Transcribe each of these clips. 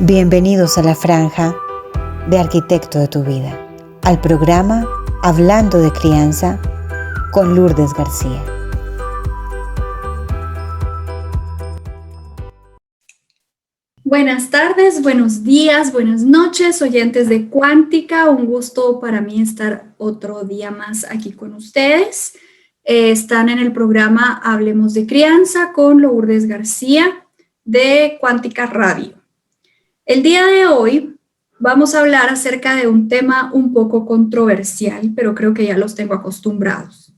Bienvenidos a la franja de Arquitecto de tu Vida, al programa Hablando de Crianza con Lourdes García. Buenas tardes, buenos días, buenas noches, oyentes de Cuántica. Un gusto para mí estar otro día más aquí con ustedes. Están en el programa Hablemos de Crianza con Lourdes García de Cuántica Radio. El día de hoy vamos a hablar acerca de un tema un poco controversial, pero creo que ya los tengo acostumbrados.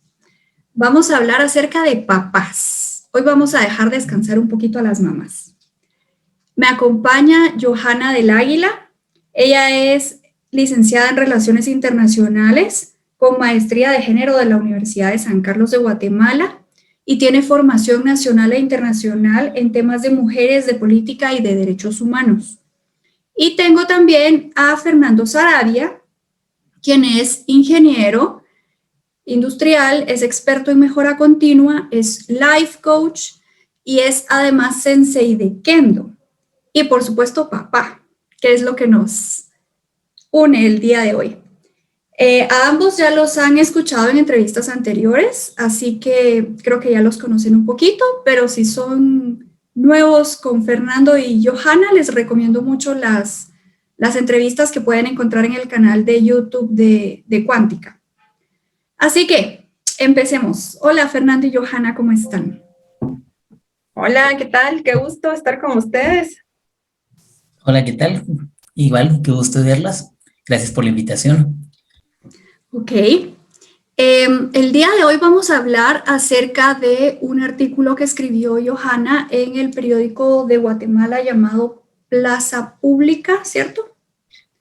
Vamos a hablar acerca de papás. Hoy vamos a dejar descansar un poquito a las mamás. Me acompaña Johanna del Águila. Ella es licenciada en Relaciones Internacionales con maestría de género de la Universidad de San Carlos de Guatemala y tiene formación nacional e internacional en temas de mujeres, de política y de derechos humanos. Y tengo también a Fernando Saravia, quien es ingeniero industrial, es experto en mejora continua, es life coach y es además sensei de Kendo. Y por supuesto papá, que es lo que nos une el día de hoy. A ambos ya los han escuchado en entrevistas anteriores, así que creo que ya los conocen un poquito, pero si son nuevos con Fernando y Johanna, les recomiendo mucho las entrevistas que pueden encontrar en el canal de YouTube de Cuántica. Así que, empecemos. Hola Fernando y Johanna, ¿cómo están? Hola, ¿qué tal? Qué gusto estar con ustedes. Hola, ¿qué tal? Igual, qué gusto verlas. Gracias por la invitación. Ok. El día de hoy vamos a hablar acerca de un artículo que escribió Johanna en el periódico de Guatemala llamado Plaza Pública, ¿cierto?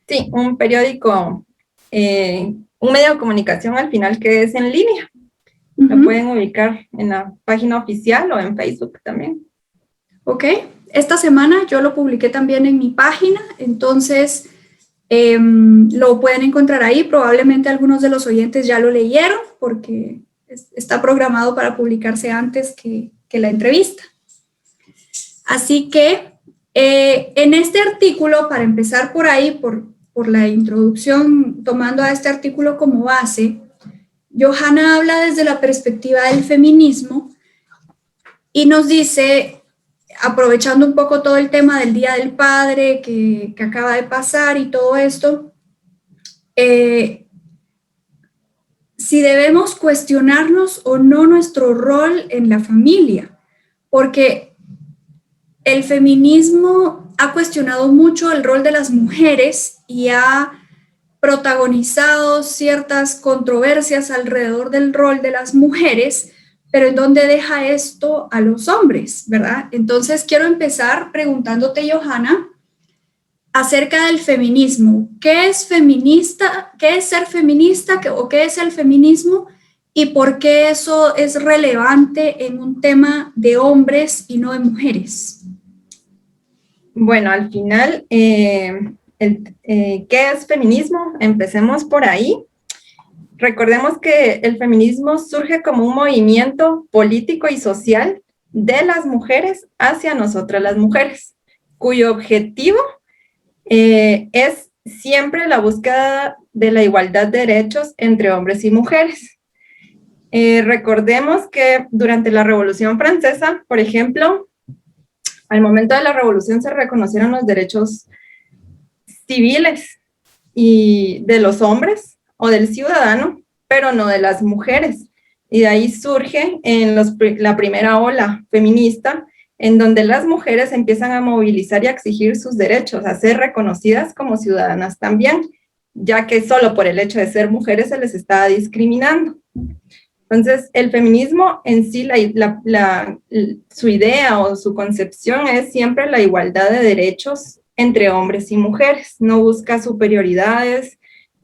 Sí, un periódico, un medio de comunicación al final que es en línea. Lo pueden ubicar en la página oficial o en Facebook también. Ok. Esta semana yo lo publiqué también en mi página, entonces lo pueden encontrar ahí. Probablemente algunos de los oyentes ya lo leyeron porque está programado para publicarse antes que la entrevista. Así que en este artículo, para empezar por ahí, por la introducción, tomando a este artículo como base, Johanna habla desde la perspectiva del feminismo y nos dice, aprovechando un poco todo el tema del Día del Padre que acaba de pasar y todo esto, si debemos cuestionarnos o no nuestro rol en la familia, porque el feminismo ha cuestionado mucho el rol de las mujeres y ha protagonizado ciertas controversias alrededor del rol de las mujeres, pero ¿en dónde deja esto a los hombres, verdad? Entonces quiero empezar preguntándote, Johanna, acerca del feminismo. ¿Qué es feminista? ¿Qué es ser feminista? ¿O qué es el feminismo? ¿Y por qué eso es relevante en un tema de hombres y no de mujeres? Bueno, al final, ¿qué es feminismo? Empecemos por ahí. Recordemos que el feminismo surge como un movimiento político y social de las mujeres hacia nosotras las mujeres, cuyo objetivo es siempre la búsqueda de la igualdad de derechos entre hombres y mujeres. Recordemos que durante la Revolución Francesa, por ejemplo, al momento de la revolución se reconocieron los derechos civiles y de los hombres o del ciudadano, pero no de las mujeres. Y de ahí surge en la primera ola feminista, en donde las mujeres empiezan a movilizar y a exigir sus derechos, a ser reconocidas como ciudadanas también, ya que solo por el hecho de ser mujeres se les estaba discriminando. Entonces, el feminismo en sí, su idea o su concepción es siempre la igualdad de derechos entre hombres y mujeres. No busca superioridades,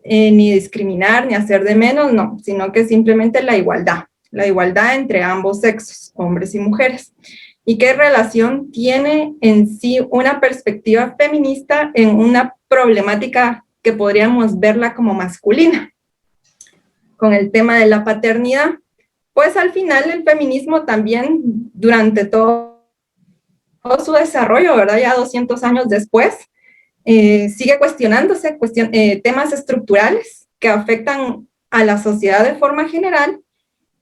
ni discriminar, ni hacer de menos, no, sino que simplemente la igualdad entre ambos sexos, hombres y mujeres. ¿Y qué relación tiene en sí una perspectiva feminista en una problemática que podríamos verla como masculina? Con el tema de la paternidad, pues al final el feminismo también durante todo su desarrollo, ¿verdad? Ya 200 años después, sigue cuestionándose temas estructurales que afectan a la sociedad de forma general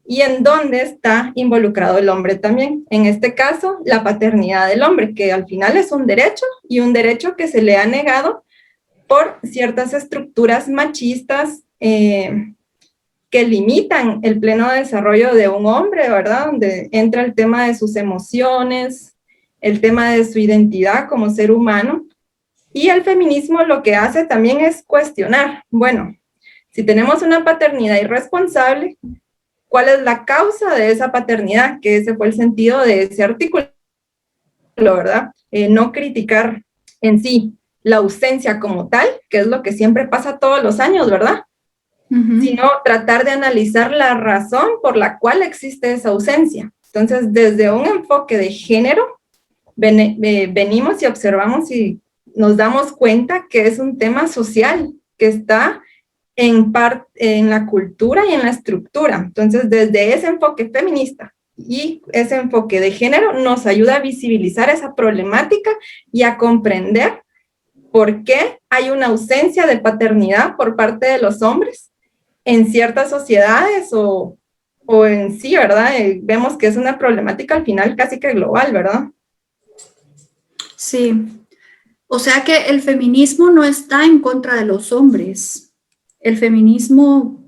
y en dónde está involucrado el hombre también. En este caso, la paternidad del hombre, que al final es un derecho y un derecho que se le ha negado por ciertas estructuras machistas que limitan el pleno desarrollo de un hombre, ¿verdad? Donde entra el tema de sus emociones, el tema de su identidad como ser humano. Y el feminismo lo que hace también es cuestionar, bueno, si tenemos una paternidad irresponsable, ¿cuál es la causa de esa paternidad? Que ese fue el sentido de ese artículo, ¿verdad? No criticar en sí la ausencia como tal, que es lo que siempre pasa todos los años, ¿verdad? Sino tratar de analizar la razón por la cual existe esa ausencia. Entonces, desde un enfoque de género, venimos y observamos y nos damos cuenta que es un tema social que está en la cultura y en la estructura. Entonces, desde ese enfoque feminista y ese enfoque de género nos ayuda a visibilizar esa problemática y a comprender por qué hay una ausencia de paternidad por parte de los hombres en ciertas sociedades o en sí, ¿verdad? Vemos que es una problemática al final casi que global, ¿verdad? Sí. O sea que el feminismo no está en contra de los hombres. El feminismo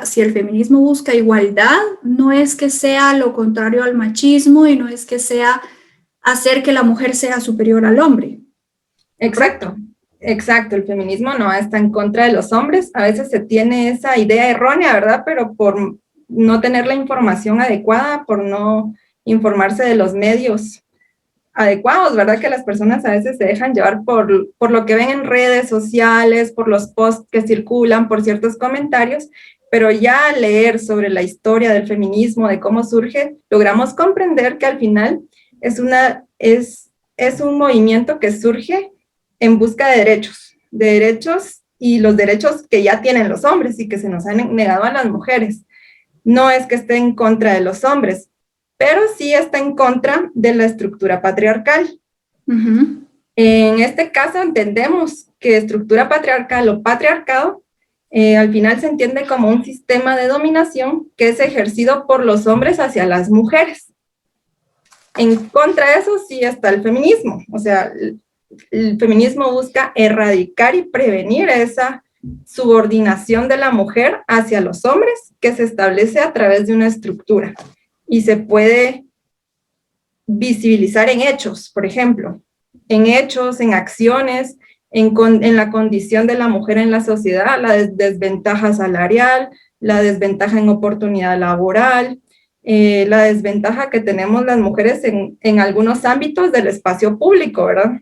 si el feminismo busca igualdad, no es que sea lo contrario al machismo y no es que sea hacer que la mujer sea superior al hombre. Exacto. Exacto, el feminismo no está en contra de los hombres, a veces se tiene esa idea errónea, ¿verdad? Pero por no tener la información adecuada, por no informarse de los medios adecuados, ¿verdad? Que las personas a veces se dejan llevar por lo que ven en redes sociales, por los posts que circulan, por ciertos comentarios, pero ya al leer sobre la historia del feminismo, de cómo surge, logramos comprender que al final es un movimiento que surge en busca de derechos y los derechos que ya tienen los hombres y que se nos han negado a las mujeres. No es que esté en contra de los hombres, pero sí está en contra de la estructura patriarcal. En este caso entendemos que estructura patriarcal o patriarcado al final se entiende como un sistema de dominación que es ejercido por los hombres hacia las mujeres. En contra de eso sí está el feminismo, o sea, el feminismo busca erradicar y prevenir esa subordinación de la mujer hacia los hombres que se establece a través de una estructura y se puede visibilizar en hechos, por ejemplo, en hechos, en acciones, en la condición de la mujer en la sociedad, la desventaja salarial, la desventaja en oportunidad laboral, la desventaja que tenemos las mujeres en algunos ámbitos del espacio público, ¿verdad?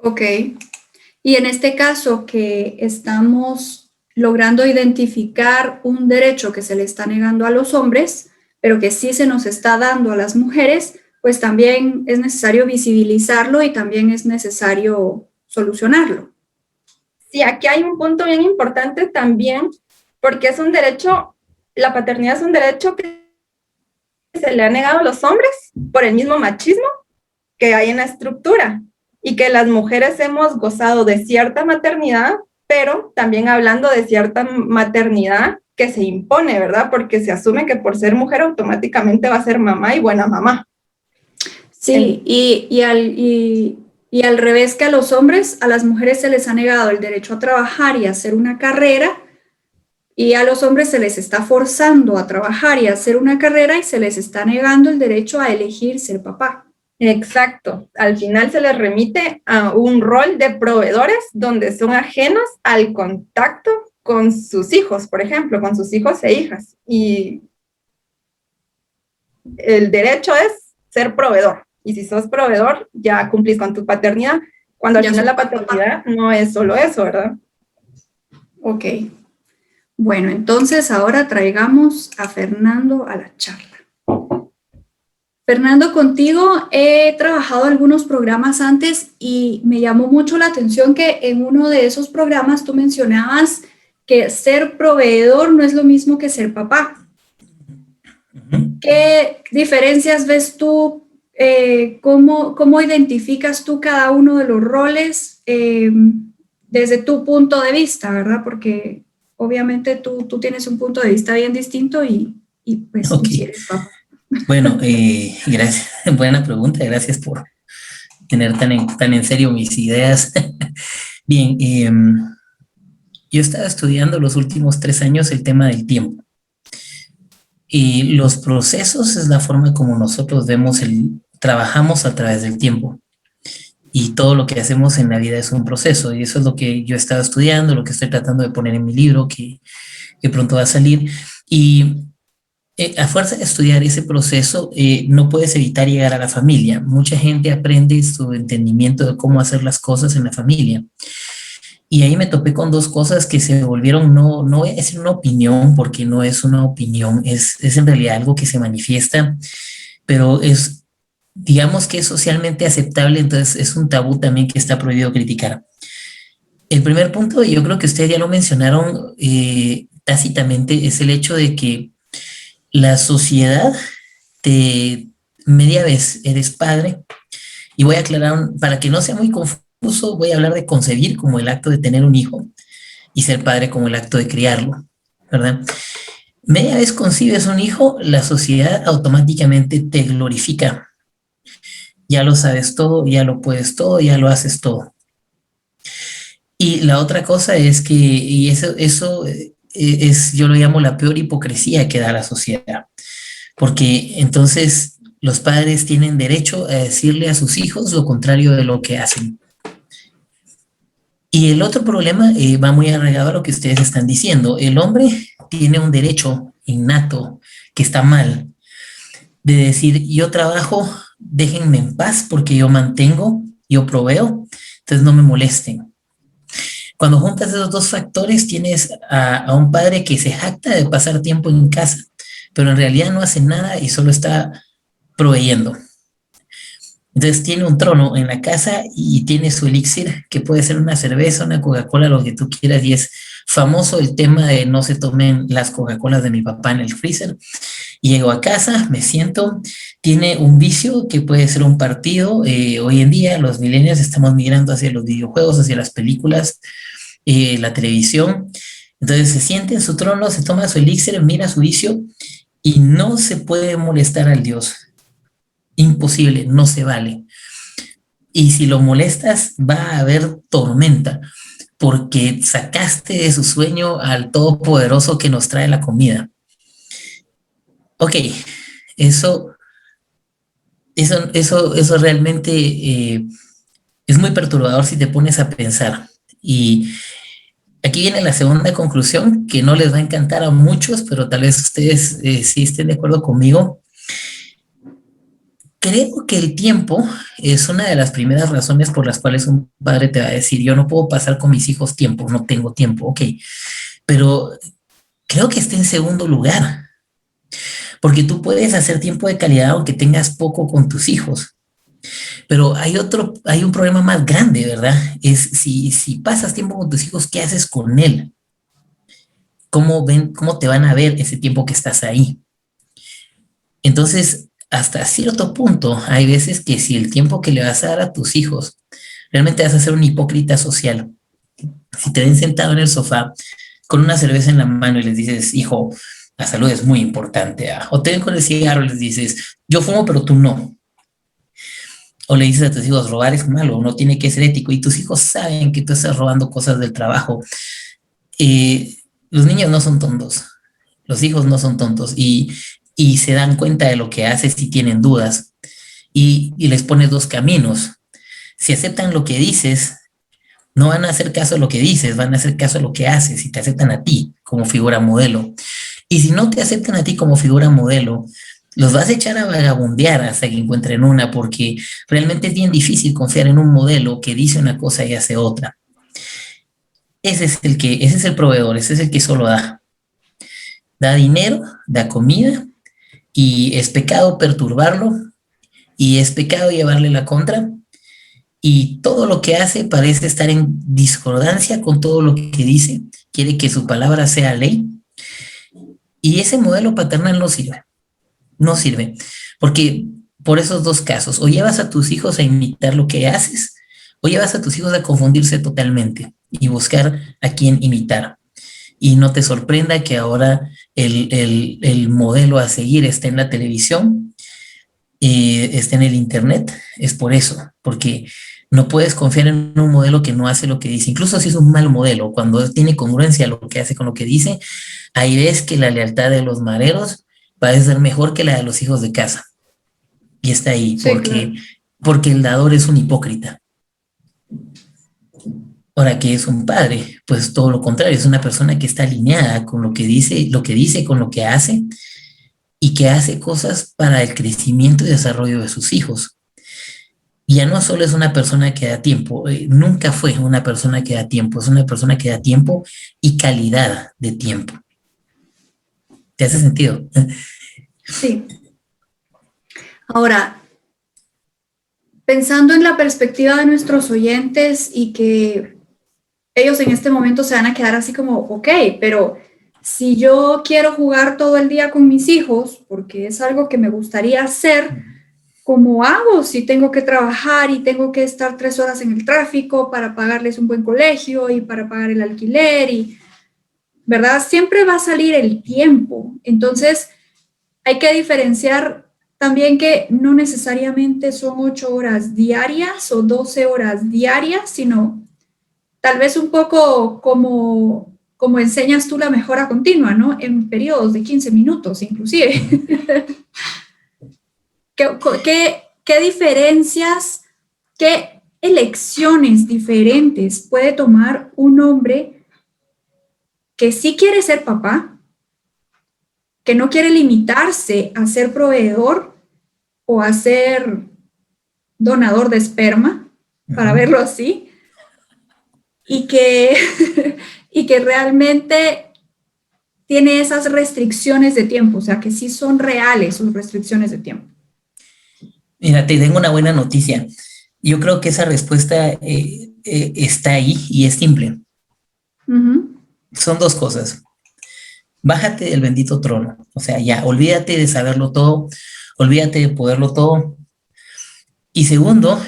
Ok. Y en este caso que estamos logrando identificar un derecho que se le está negando a los hombres, pero que sí se nos está dando a las mujeres, pues también es necesario visibilizarlo y también es necesario solucionarlo. Sí, aquí hay un punto bien importante también, porque es un derecho, la paternidad es un derecho que se le ha negado a los hombres por el mismo machismo que hay en la estructura. Y que las mujeres hemos gozado de cierta maternidad, pero también hablando de cierta maternidad que se impone, ¿verdad? Porque se asume que por ser mujer automáticamente va a ser mamá y buena mamá. Sí, y al revés que a los hombres, a las mujeres se les ha negado el derecho a trabajar y a hacer una carrera, y a los hombres se les está forzando a trabajar y a hacer una carrera y se les está negando el derecho a elegir ser papá. Exacto. Al final se les remite a un rol de proveedores donde son ajenos al contacto con sus hijos, por ejemplo, con sus hijos e hijas. Y el derecho es ser proveedor. Y si sos proveedor, ya cumplís con tu paternidad. Cuando al final la paternidad no es solo eso, ¿verdad? Ok. Bueno, entonces ahora traigamos a Fernando a la charla. Fernando, contigo he trabajado algunos programas antes y me llamó mucho la atención que en uno de esos programas tú mencionabas que ser proveedor no es lo mismo que ser papá. ¿Qué diferencias ves tú ¿cómo identificas tú cada uno de los roles desde tu punto de vista, ¿verdad? Porque obviamente tú tienes un punto de vista bien distinto y pues tú sí eres papá. Bueno, gracias. Buena pregunta. Gracias por tener tan en serio mis ideas. Bien, yo estaba estudiando los últimos 3 años el tema del tiempo. Y los procesos es la forma como nosotros trabajamos a través del tiempo. Y todo lo que hacemos en la vida es un proceso. Y eso es lo que yo estaba estudiando, lo que estoy tratando de poner en mi libro, que pronto va a salir. Y a fuerza de estudiar ese proceso, no puedes evitar llegar a la familia. Mucha gente aprende su entendimiento de cómo hacer las cosas en la familia. Y ahí me topé con 2 cosas que se volvieron, no voy a decir una opinión, porque no es una opinión, es en realidad algo que se manifiesta, pero digamos que es socialmente aceptable, entonces es un tabú también que está prohibido criticar. El primer punto, y yo creo que ustedes ya lo mencionaron tácitamente, es el hecho de que la sociedad media vez eres padre, y voy a aclarar, para que no sea muy confuso, voy a hablar de concebir como el acto de tener un hijo y ser padre como el acto de criarlo, ¿verdad? Media vez concibes un hijo, la sociedad automáticamente te glorifica. Ya lo sabes todo, ya lo puedes todo, ya lo haces todo. Y la otra cosa es que, y eso es, yo lo llamo la peor hipocresía que da la sociedad, porque entonces los padres tienen derecho a decirle a sus hijos lo contrario de lo que hacen. Y el otro problema va muy arraigado a lo que ustedes están diciendo. El hombre tiene un derecho innato que está mal de decir, yo trabajo, déjenme en paz porque yo mantengo, yo proveo, entonces no me molesten. Cuando juntas esos 2 factores, tienes a un padre que se jacta de pasar tiempo en casa, pero en realidad no hace nada y solo está proveyendo. Entonces tiene un trono en la casa y tiene su elixir, que puede ser una cerveza, una Coca-Cola, lo que tú quieras, y es famoso el tema de no se tomen las Coca-Colas de mi papá en el freezer. Llego a casa, me siento, tiene un vicio que puede ser un partido. Hoy en día los millennials estamos migrando hacia los videojuegos, hacia las películas, la televisión. Entonces se siente en su trono, se toma su elixir, mira su vicio y no se puede molestar al Dios. Imposible, no se vale. Y si lo molestas, va a haber tormenta, porque sacaste de su sueño al Todopoderoso que nos trae la comida. Ok, eso realmente es muy perturbador si te pones a pensar. Y aquí viene la segunda conclusión, que no les va a encantar a muchos, pero tal vez ustedes sí estén de acuerdo conmigo. Creo que el tiempo es una de las primeras razones por las cuales un padre te va a decir, yo no puedo pasar con mis hijos tiempo, no tengo tiempo, ok. Pero creo que está en segundo lugar, porque tú puedes hacer tiempo de calidad aunque tengas poco con tus hijos. Pero hay un problema más grande, ¿verdad? Es si pasas tiempo con tus hijos, ¿qué haces con él? ¿Cómo te van a ver ese tiempo que estás ahí? Entonces, hasta cierto punto, hay veces que si el tiempo que le vas a dar a tus hijos, realmente vas a ser un hipócrita social. Si te ven sentado en el sofá con una cerveza en la mano y les dices, hijo, la salud es muy importante, o te ven con el cigarro y les dices, yo fumo pero tú no. O le dices a tus hijos, robar es malo, no tiene que ser ético, y tus hijos saben que tú estás robando cosas del trabajo. Los niños no son tontos, los hijos no son tontos, y se dan cuenta de lo que haces y tienen dudas, y les pones 2 caminos. Si aceptan lo que dices, no van a hacer caso a lo que dices, van a hacer caso a lo que haces y te aceptan a ti como figura modelo. Y si no te aceptan a ti como figura modelo, los vas a echar a vagabundear hasta que encuentren una, porque realmente es bien difícil confiar en un modelo que dice una cosa y hace otra. Ese es el proveedor, ese es el que solo da. Da dinero, da comida, y es pecado perturbarlo, y es pecado llevarle la contra, y todo lo que hace parece estar en discordancia con todo lo que dice, quiere que su palabra sea ley, y ese modelo paternal no sirve, porque por esos dos casos. O llevas a tus hijos a imitar lo que haces, o llevas a tus hijos a confundirse totalmente y buscar a quién imitar. Y no te sorprenda que ahora el modelo a seguir esté en la televisión, esté en el internet. Es por eso, porque no puedes confiar en un modelo que no hace lo que dice. Incluso si es un mal modelo, cuando tiene congruencia lo que hace con lo que dice, ahí ves que la lealtad de los mareros parece ser mejor que la de los hijos de casa. Y está ahí, Sí, claro. porque el dador es un hipócrita. Ahora, que es un padre, pues todo lo contrario, es una persona que está alineada con lo que dice con lo que hace, y que hace cosas para el crecimiento y desarrollo de sus hijos. Y ya no solo es una persona que da tiempo, nunca fue una persona que da tiempo, es una persona que da tiempo y calidad de tiempo. ¿Te hace sentido? Sí. Ahora, pensando en la perspectiva de nuestros oyentes y que ellos en este momento se van a quedar así como, ok, pero si yo quiero jugar todo el día con mis hijos, porque es algo que me gustaría hacer, ¿cómo hago si tengo que trabajar y tengo que estar 3 horas en el tráfico para pagarles un buen colegio y para pagar el alquiler? Y, ¿verdad? Siempre va a salir el tiempo. Entonces, hay que diferenciar también que no necesariamente son 8 horas diarias o 12 horas diarias, sino tal vez un poco como enseñas tú la mejora continua, ¿no? En periodos de 15 minutos, inclusive. ¿Qué diferencias, qué elecciones diferentes puede tomar un hombre que sí quiere ser papá, que no quiere limitarse a ser proveedor o a ser donador de esperma, para verlo así, y que realmente tiene esas restricciones de tiempo, o sea, que sí son reales sus restricciones de tiempo? Mira, te tengo una buena noticia. Yo creo que esa respuesta está ahí y es simple. Son dos cosas. Bájate del bendito trono. O sea, ya, olvídate de saberlo todo, olvídate de poderlo todo. Y segundo,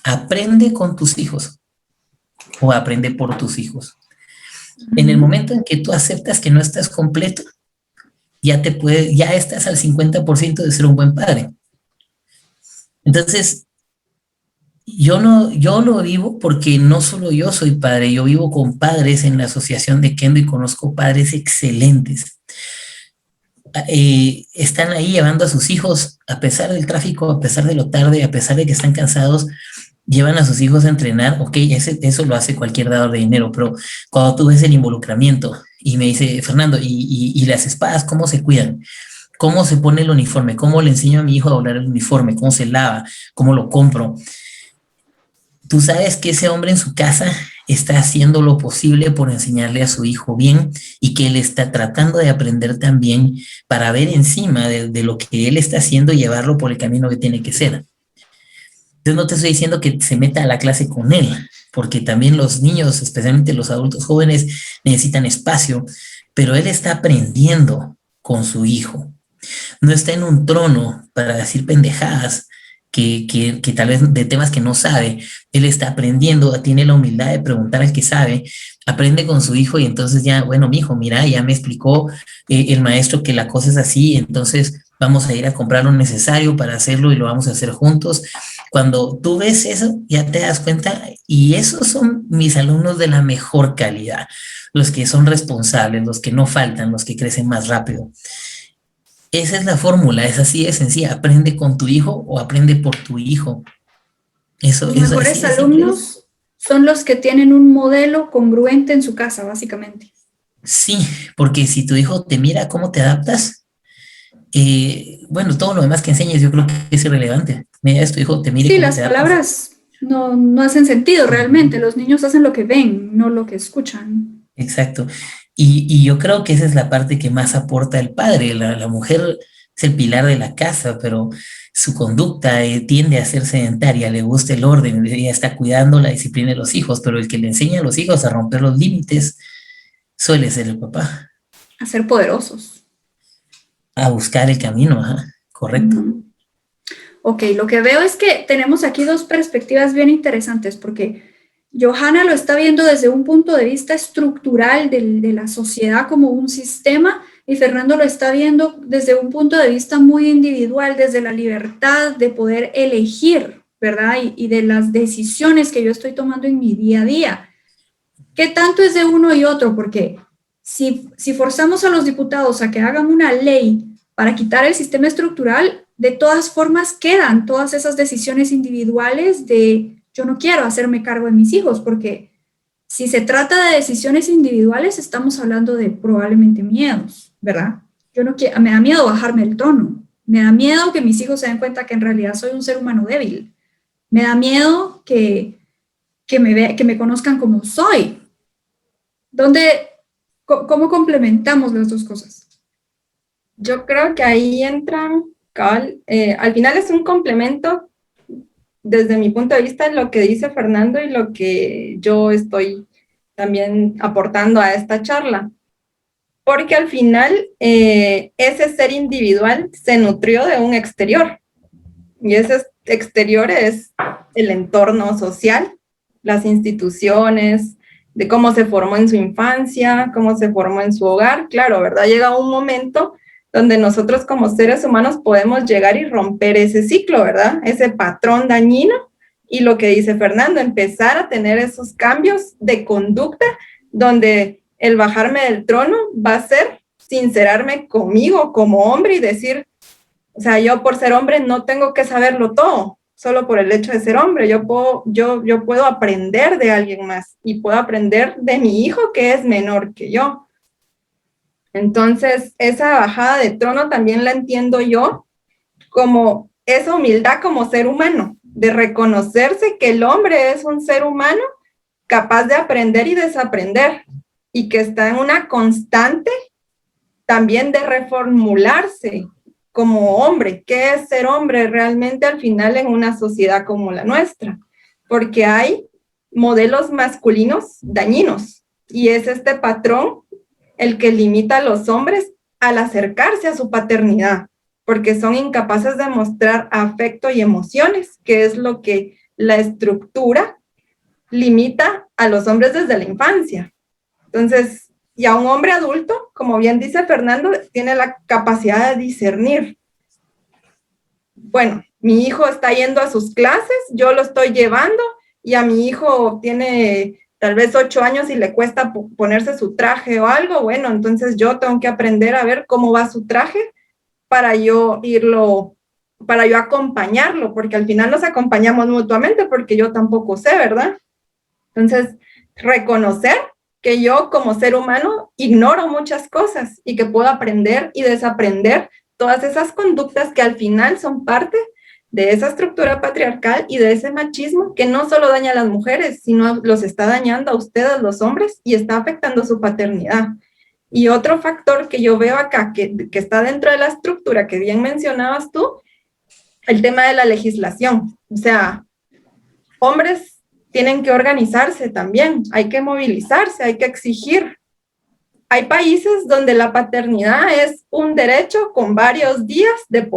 aprende con tus hijos o aprende por tus hijos. En el momento en que tú aceptas que no estás completo, ya estás al 50% de ser un buen padre. Entonces, yo lo vivo porque no solo yo soy padre, yo vivo con padres en la asociación de Kendo y conozco padres excelentes. Están ahí llevando a sus hijos, a pesar del tráfico, a pesar de lo tarde, a pesar de que están cansados, llevan a sus hijos a entrenar. Ok, eso lo hace cualquier dador de dinero, pero cuando tú ves el involucramiento y me dice, Fernando, y las espadas, ¿cómo se cuidan? ¿Cómo se pone el uniforme? ¿Cómo le enseño a mi hijo a doblar el uniforme? ¿Cómo se lava? ¿Cómo lo compro? Tú sabes que ese hombre en su casa está haciendo lo posible por enseñarle a su hijo bien, y que él está tratando de aprender también para ver encima de lo que él está haciendo y llevarlo por el camino que tiene que ser. Entonces no te estoy diciendo que se meta a la clase con él, porque también los niños, especialmente los adultos jóvenes, necesitan espacio, pero él está aprendiendo con su hijo. No está en un trono para decir pendejadas que tal vez de temas que no sabe. Él está aprendiendo, tiene la humildad de preguntar al que sabe, aprende con su hijo, y entonces ya, bueno, mi hijo, mira, ya me explicó el maestro que la cosa es así, entonces vamos a ir a comprar lo necesario para hacerlo y lo vamos a hacer juntos. Cuando tú ves eso, ya te das cuenta, y esos son mis alumnos de la mejor calidad, los que son responsables, los que no faltan, los que crecen más rápido. Esa es la fórmula, es así de sencilla. Aprende con tu hijo o aprende por tu hijo. Los mejores alumnos son los que tienen un modelo congruente en su casa, básicamente. Sí, porque si tu hijo te mira cómo te adaptas, bueno, todo lo demás que enseñes yo creo que es irrelevante. Mira, tu hijo te mire sí, cómo las te adaptas. palabras no hacen sentido realmente. Los niños hacen lo que ven, no lo que escuchan. Exacto. Y yo creo que esa es la parte que más aporta el padre. La mujer es el pilar de la casa, pero su conducta tiende a ser sedentaria, le gusta el orden, ella está cuidando la disciplina de los hijos, pero el que le enseña a los hijos a romper los límites suele ser el papá. A ser poderosos. A buscar el camino, ajá, correcto. Ok, lo que veo es que tenemos aquí dos perspectivas bien interesantes, porque Johanna lo está viendo desde un punto de vista estructural de la sociedad como un sistema, y Fernando lo está viendo desde un punto de vista muy individual, desde la libertad de poder elegir, ¿verdad? Y de las decisiones que yo estoy tomando en mi día a día. ¿Qué tanto es de uno y otro? Porque si forzamos a los diputados a que hagan una ley para quitar el sistema estructural, de todas formas quedan todas esas decisiones individuales de yo no quiero hacerme cargo de mis hijos, porque si se trata de decisiones individuales, estamos hablando de probablemente miedos, ¿verdad? Yo no quiero, me da miedo bajarme el tono, me da miedo que mis hijos se den cuenta que en realidad soy un ser humano débil, me da miedo que me conozcan como soy. ¿Cómo complementamos las dos cosas? Yo creo que ahí entran, al final es un complemento desde mi punto de vista lo que dice Fernando y lo que yo estoy también aportando a esta charla. Porque al final ese ser individual se nutrió de un exterior. Y ese exterior es el entorno social, las instituciones, de cómo se formó en su infancia, cómo se formó en su hogar. Claro, ¿verdad? Llega un momento donde nosotros como seres humanos podemos llegar y romper ese ciclo, ¿verdad? Ese patrón dañino, y lo que dice Fernando, empezar a tener esos cambios de conducta donde el bajarme del trono va a ser sincerarme conmigo como hombre y decir, o sea, yo por ser hombre no tengo que saberlo todo, solo por el hecho de ser hombre. Yo puedo aprender de alguien más y puedo aprender de mi hijo que es menor que yo. Entonces, esa bajada de trono también la entiendo yo como esa humildad como ser humano, de reconocerse que el hombre es un ser humano capaz de aprender y desaprender, y que está en una constante también de reformularse como hombre. ¿Qué es ser hombre realmente al final en una sociedad como la nuestra? Porque hay modelos masculinos dañinos, y es este patrón el que limita a los hombres al acercarse a su paternidad, porque son incapaces de mostrar afecto y emociones, que es lo que la estructura limita a los hombres desde la infancia. Entonces, ya un hombre adulto, como bien dice Fernando, tiene la capacidad de discernir. Bueno, mi hijo está yendo a sus clases, yo lo estoy llevando, y a mi hijo tiene tal vez 8 años y le cuesta ponerse su traje o algo. Bueno, entonces yo tengo que aprender a ver cómo va su traje para yo acompañarlo, porque al final nos acompañamos mutuamente, porque yo tampoco sé, ¿verdad? Entonces, reconocer que yo como ser humano ignoro muchas cosas y que puedo aprender y desaprender todas esas conductas que al final son parte de esa estructura patriarcal y de ese machismo que no solo daña a las mujeres, sino los está dañando a ustedes, los hombres, y está afectando su paternidad. Y otro factor que yo veo acá, que está dentro de la estructura que bien mencionabas tú, el tema de la legislación. O sea, hombres tienen que organizarse también, hay que movilizarse, hay que exigir. Hay países donde la paternidad es un derecho con varios días de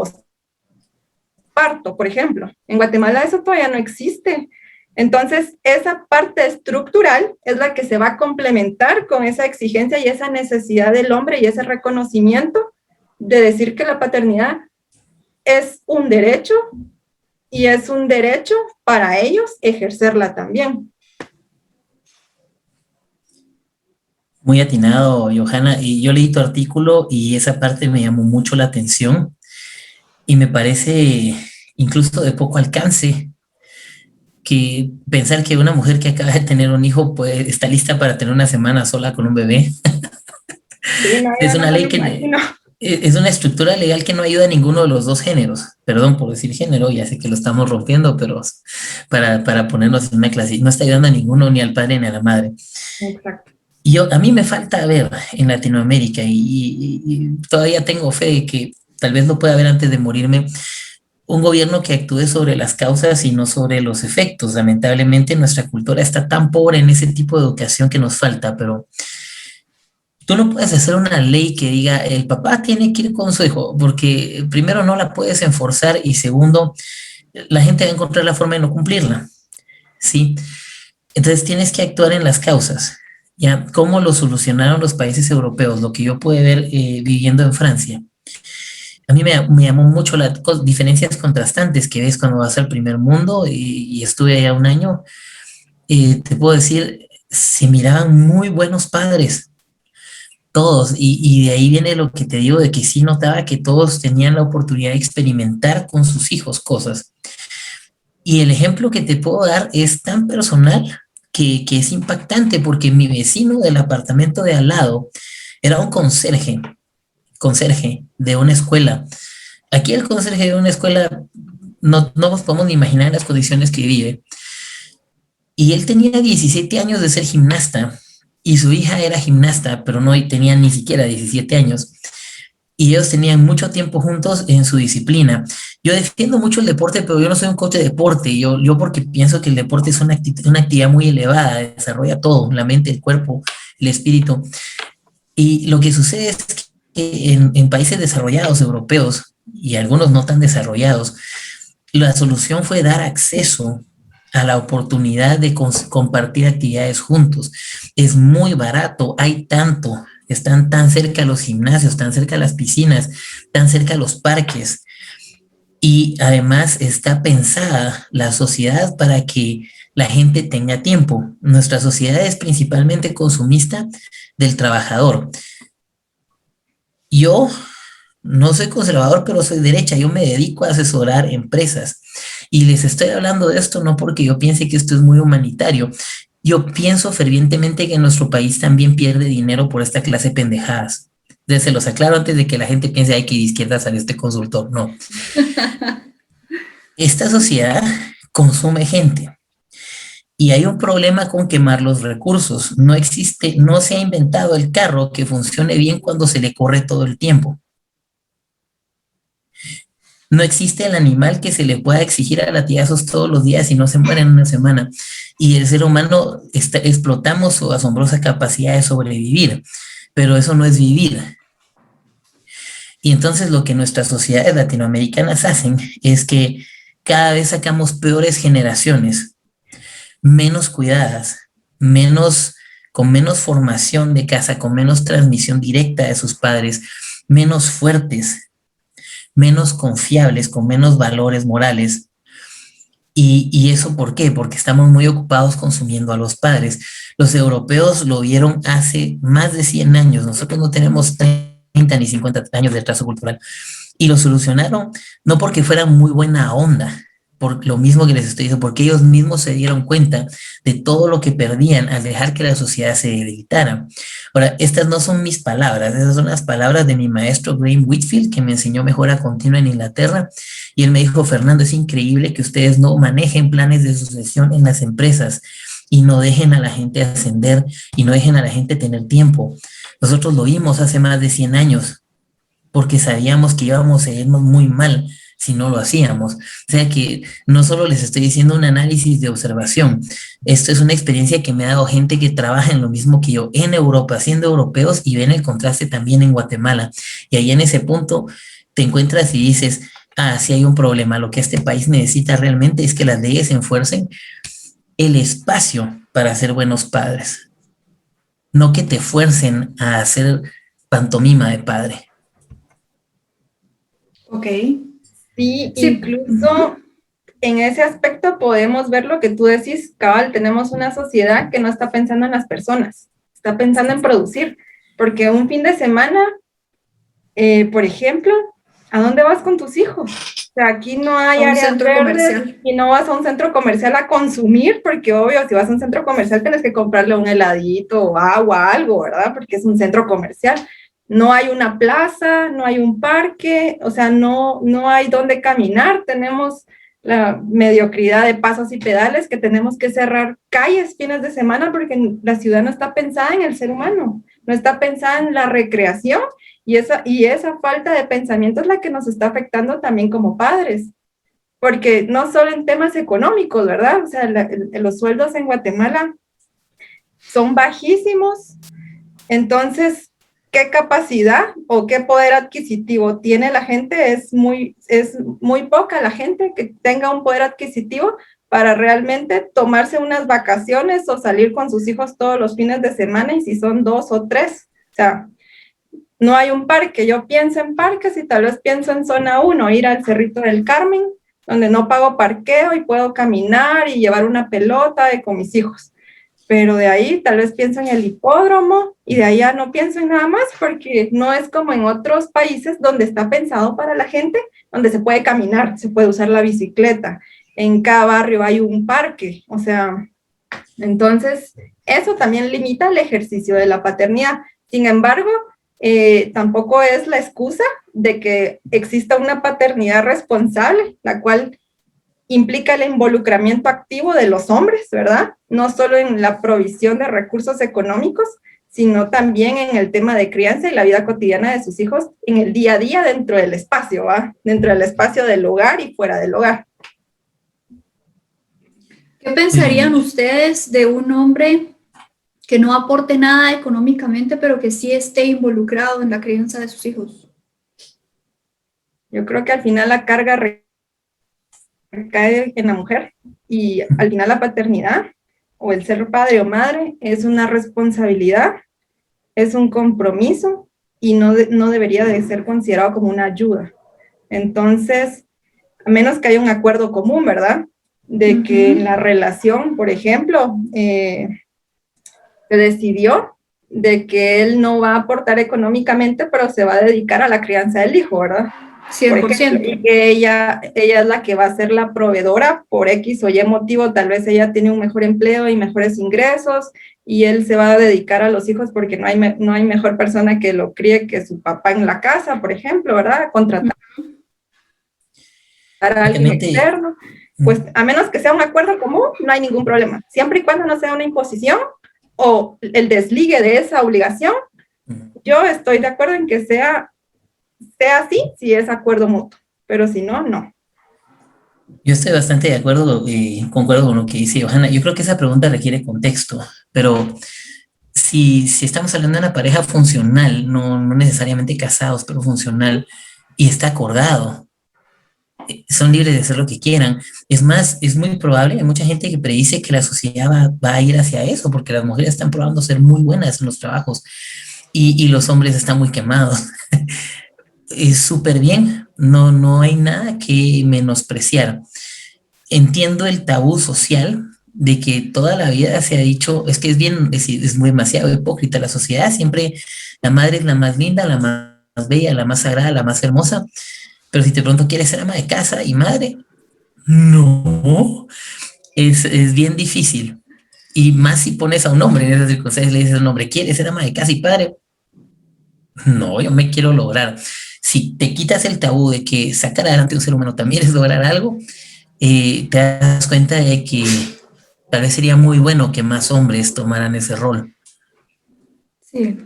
parto, por ejemplo. En Guatemala eso todavía no existe. Entonces, esa parte estructural es la que se va a complementar con esa exigencia y esa necesidad del hombre y ese reconocimiento de decir que la paternidad es un derecho, y es un derecho para ellos ejercerla también. Muy atinado, Johanna. Y yo leí tu artículo y esa parte me llamó mucho la atención y me parece incluso de poco alcance que pensar que una mujer que acaba de tener un hijo pues, está lista para tener una semana sola con un bebé. Sí, no, es una ley que es una estructura legal que no ayuda a ninguno de los dos géneros. Perdón por decir género, ya sé que lo estamos rompiendo, pero para ponernos en una clase, no está ayudando a ninguno, ni al padre ni a la madre. Exacto. Y a mí me falta ver en Latinoamérica, y todavía tengo fe de que tal vez lo pueda ver antes de morirme, un gobierno que actúe sobre las causas y no sobre los efectos. Lamentablemente nuestra cultura está tan pobre en ese tipo de educación que nos falta, pero Tú no puedes hacer una ley que diga el papá tiene que ir con su hijo, porque primero no la puedes enforzar y segundo, la gente va a encontrar la forma de no cumplirla, ¿sí? Entonces tienes que actuar en las causas, ¿ya? ¿Cómo lo solucionaron los países europeos? Lo que yo pude ver viviendo en Francia. A mí me llamó mucho las diferencias contrastantes que ves cuando vas al primer mundo y estuve allá un año. Te puedo decir, se miraban muy buenos padres, todos, y de ahí viene lo que te digo, de que sí notaba que todos tenían la oportunidad de experimentar con sus hijos cosas. Y el ejemplo que te puedo dar es tan personal que es impactante, porque mi vecino del apartamento de al lado era un conserje de una escuela. Aquí el conserje de una escuela no nos podemos ni imaginar las condiciones que vive. Y él tenía 17 años de ser gimnasta y su hija era gimnasta, pero no tenía ni siquiera 17 años. Y ellos tenían mucho tiempo juntos en su disciplina. Yo defiendo mucho el deporte, pero yo no soy un coach de deporte. Yo porque pienso que el deporte es una actividad muy elevada, desarrolla todo, la mente, el cuerpo, el espíritu. Y lo que sucede es que en países desarrollados, europeos, y algunos no tan desarrollados, la solución fue dar acceso a la oportunidad de compartir actividades juntos. Es muy barato, hay tanto, están tan cerca los gimnasios, tan cerca las piscinas, tan cerca los parques. Y además está pensada la sociedad para que la gente tenga tiempo. Nuestra sociedad es principalmente consumista del trabajador. Yo no soy conservador, pero soy derecha. Yo me dedico a asesorar empresas. Y les estoy hablando de esto no porque yo piense que esto es muy humanitario. Yo pienso fervientemente que nuestro país también pierde dinero por esta clase de pendejadas. Entonces, se los aclaro antes de que la gente piense, ay, que de izquierda sale este consultor. No. Esta sociedad consume gente. Y hay un problema con quemar los recursos. No existe, no se ha inventado el carro que funcione bien cuando se le corre todo el tiempo. No existe el animal que se le pueda exigir a latigazos todos los días y no se muere en una semana. Y el ser humano explotamos su asombrosa capacidad de sobrevivir, pero eso no es vivir. Y entonces lo que nuestras sociedades latinoamericanas hacen es que cada vez sacamos peores generaciones, menos cuidadas, con menos formación de casa, con menos transmisión directa de sus padres, menos fuertes, menos confiables, con menos valores morales. ¿Y eso por qué? Porque estamos muy ocupados consumiendo a los padres. Los europeos lo vieron hace más de 100 años. Nosotros no tenemos 30 ni 50 años de retraso cultural. Y lo solucionaron no porque fueran muy buena onda, por lo mismo que les estoy diciendo, porque ellos mismos se dieron cuenta de todo lo que perdían al dejar que la sociedad se debilitara. Ahora, estas no son mis palabras, esas son las palabras de mi maestro Graham Whitfield, que me enseñó mejora continua en Inglaterra, y él me dijo, Fernando, es increíble que ustedes no manejen planes de sucesión en las empresas y no dejen a la gente ascender y no dejen a la gente tener tiempo. Nosotros lo vimos hace más de 100 años, porque sabíamos que íbamos a irnos muy mal si no lo hacíamos. O sea que no solo les estoy diciendo un análisis de observación, esto es una experiencia que me ha dado gente que trabaja en lo mismo que yo en Europa, siendo europeos, y ven el contraste también en Guatemala. Y ahí en ese punto te encuentras y dices, ah, sí hay un problema, lo que este país necesita realmente es que las leyes enfuercen el espacio para ser buenos padres, no que te fuercen a hacer pantomima de padre. Ok. Sí, incluso en ese aspecto podemos ver lo que tú decís, cabal, tenemos una sociedad que no está pensando en las personas, está pensando en producir, porque un fin de semana, por ejemplo, ¿a dónde vas con tus hijos? O sea, aquí no hay áreas verdes y no vas a un centro comercial a consumir, porque obvio, si vas a un centro comercial tienes que comprarle un heladito o agua, algo, ¿verdad? Porque es un centro comercial. No hay una plaza, no hay un parque, o sea, no hay dónde caminar. Tenemos la mediocridad de pasos y pedales que tenemos que cerrar calles fines de semana porque la ciudad no está pensada en el ser humano, no está pensada en la recreación y esa falta de pensamiento es la que nos está afectando también como padres. Porque no solo en temas económicos, ¿verdad? O sea, los sueldos en Guatemala son bajísimos, entonces qué capacidad o qué poder adquisitivo tiene la gente. Es muy poca la gente que tenga un poder adquisitivo para realmente tomarse unas vacaciones o salir con sus hijos todos los fines de semana, y si son 2 o 3. O sea, no hay un parque. Yo pienso en parques y tal vez pienso en zona 1, ir al Cerrito del Carmen, donde no pago parqueo y puedo caminar y llevar una pelota con mis hijos. Pero de ahí tal vez pienso en el hipódromo y de ahí ya no pienso en nada más, porque no es como en otros países donde está pensado para la gente, donde se puede caminar, se puede usar la bicicleta. En cada barrio hay un parque, o sea, entonces eso también limita el ejercicio de la paternidad. Sin embargo, tampoco es la excusa de que exista una paternidad responsable, la cual implica el involucramiento activo de los hombres, ¿verdad? No solo en la provisión de recursos económicos, sino también en el tema de crianza y la vida cotidiana de sus hijos en el día a día dentro del espacio, ¿va? Dentro del espacio del hogar y fuera del hogar. ¿Qué pensarían ustedes de un hombre que no aporte nada económicamente, pero que sí esté involucrado en la crianza de sus hijos? Yo creo que al final la carga recae en la mujer, y al final la paternidad o el ser padre o madre es una responsabilidad, es un compromiso, y no debería de ser considerado como una ayuda. Entonces, a menos que haya un acuerdo común, ¿verdad? De que en la relación, por ejemplo, se decidió de que él no va a aportar económicamente, pero se va a dedicar a la crianza del hijo, ¿verdad? 100%. Ejemplo, y que ella es la que va a ser la proveedora por X o Y motivo. Tal vez ella tiene un mejor empleo y mejores ingresos, y él se va a dedicar a los hijos porque no hay mejor persona que lo críe que su papá en la casa, por ejemplo, ¿verdad? Contratar a alguien externo. Pues a menos que sea un acuerdo común, no hay ningún problema. Siempre y cuando no sea una imposición o el desligue de esa obligación, yo estoy de acuerdo en que sea así, si es acuerdo mutuo, pero si no, no. Yo estoy bastante de acuerdo, concuerdo con lo que dice Johanna. Yo creo que esa pregunta requiere contexto, pero si estamos hablando de una pareja funcional, no necesariamente casados, pero funcional, y está acordado, son libres de hacer lo que quieran. Es más, es muy probable, hay mucha gente que predice que la sociedad va a ir hacia eso, porque las mujeres están probando ser muy buenas en los trabajos y los hombres están muy quemados. Es súper bien, no hay nada que menospreciar. Entiendo el tabú social de que toda la vida se ha dicho, es que es muy demasiado hipócrita la sociedad, siempre la madre es la más linda, la más bella, la más sagrada, la más hermosa, pero si te pregunto, ¿quieres ser ama de casa y madre? No, es bien difícil. Y más si pones a un hombre en esas circunstancias, le dices a un hombre, ¿quieres ser ama de casa y padre? No, yo me quiero lograr. Si te quitas el tabú de que sacar adelante a un ser humano también es lograr algo, te das cuenta de que tal vez sería muy bueno que más hombres tomaran ese rol. Sí.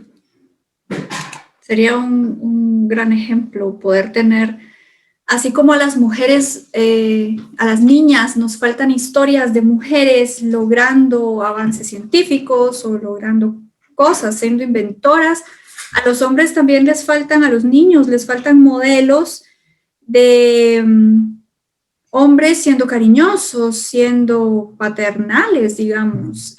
Sería un gran ejemplo poder tener, así como a las mujeres, a las niñas nos faltan historias de mujeres logrando avances científicos o logrando cosas, siendo inventoras. A los hombres también les faltan, a los niños les faltan modelos de hombres siendo cariñosos, siendo paternales, digamos,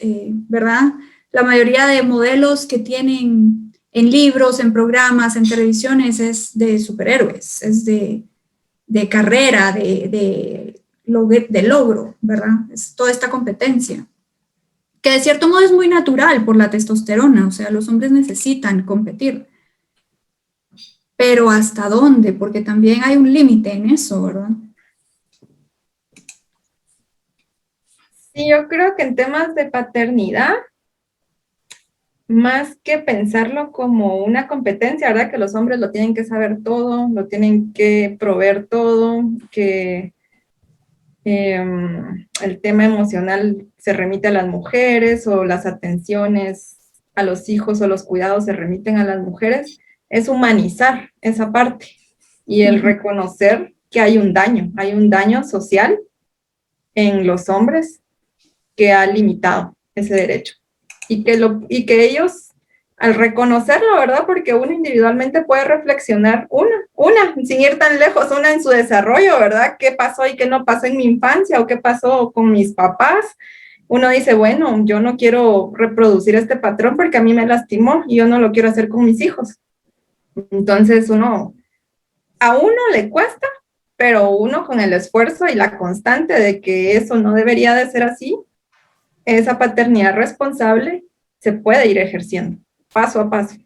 ¿verdad? La mayoría de modelos que tienen en libros, en programas, en televisiones es de superhéroes, es de carrera, de logro, ¿verdad? Es toda esta competencia, que de cierto modo es muy natural por la testosterona, o sea, los hombres necesitan competir. Pero ¿hasta dónde? Porque también hay un límite en eso, ¿verdad? Sí, yo creo que en temas de paternidad, más que pensarlo como una competencia, ¿verdad? Que los hombres lo tienen que saber todo, lo tienen que proveer todo, que el tema emocional se remite a las mujeres, o las atenciones a los hijos o los cuidados se remiten a las mujeres, es humanizar esa parte y el reconocer que hay un daño social en los hombres que ha limitado ese derecho, y que ellos al reconocerlo, ¿verdad? Porque uno individualmente puede reflexionar una, sin ir tan lejos, una en su desarrollo, ¿verdad? ¿Qué pasó y qué no pasó en mi infancia o qué pasó con mis papás? Uno dice, bueno, yo no quiero reproducir este patrón porque a mí me lastimó y yo no lo quiero hacer con mis hijos. Entonces a uno le cuesta, pero uno con el esfuerzo y la constante de que eso no debería de ser así, esa paternidad responsable se puede ir ejerciendo paso a paso.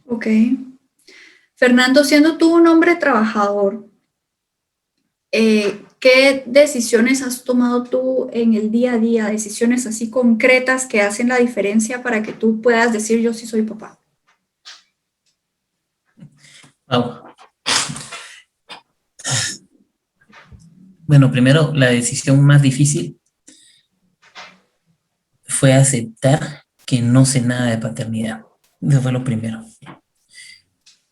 Ok. Fernando, siendo tú un hombre trabajador, ¿qué decisiones has tomado tú en el día a día? Decisiones así concretas que hacen la diferencia para que tú puedas decir yo sí soy papá. Wow. Bueno, primero, la decisión más difícil fue aceptar que no sé nada de paternidad. Eso fue lo primero.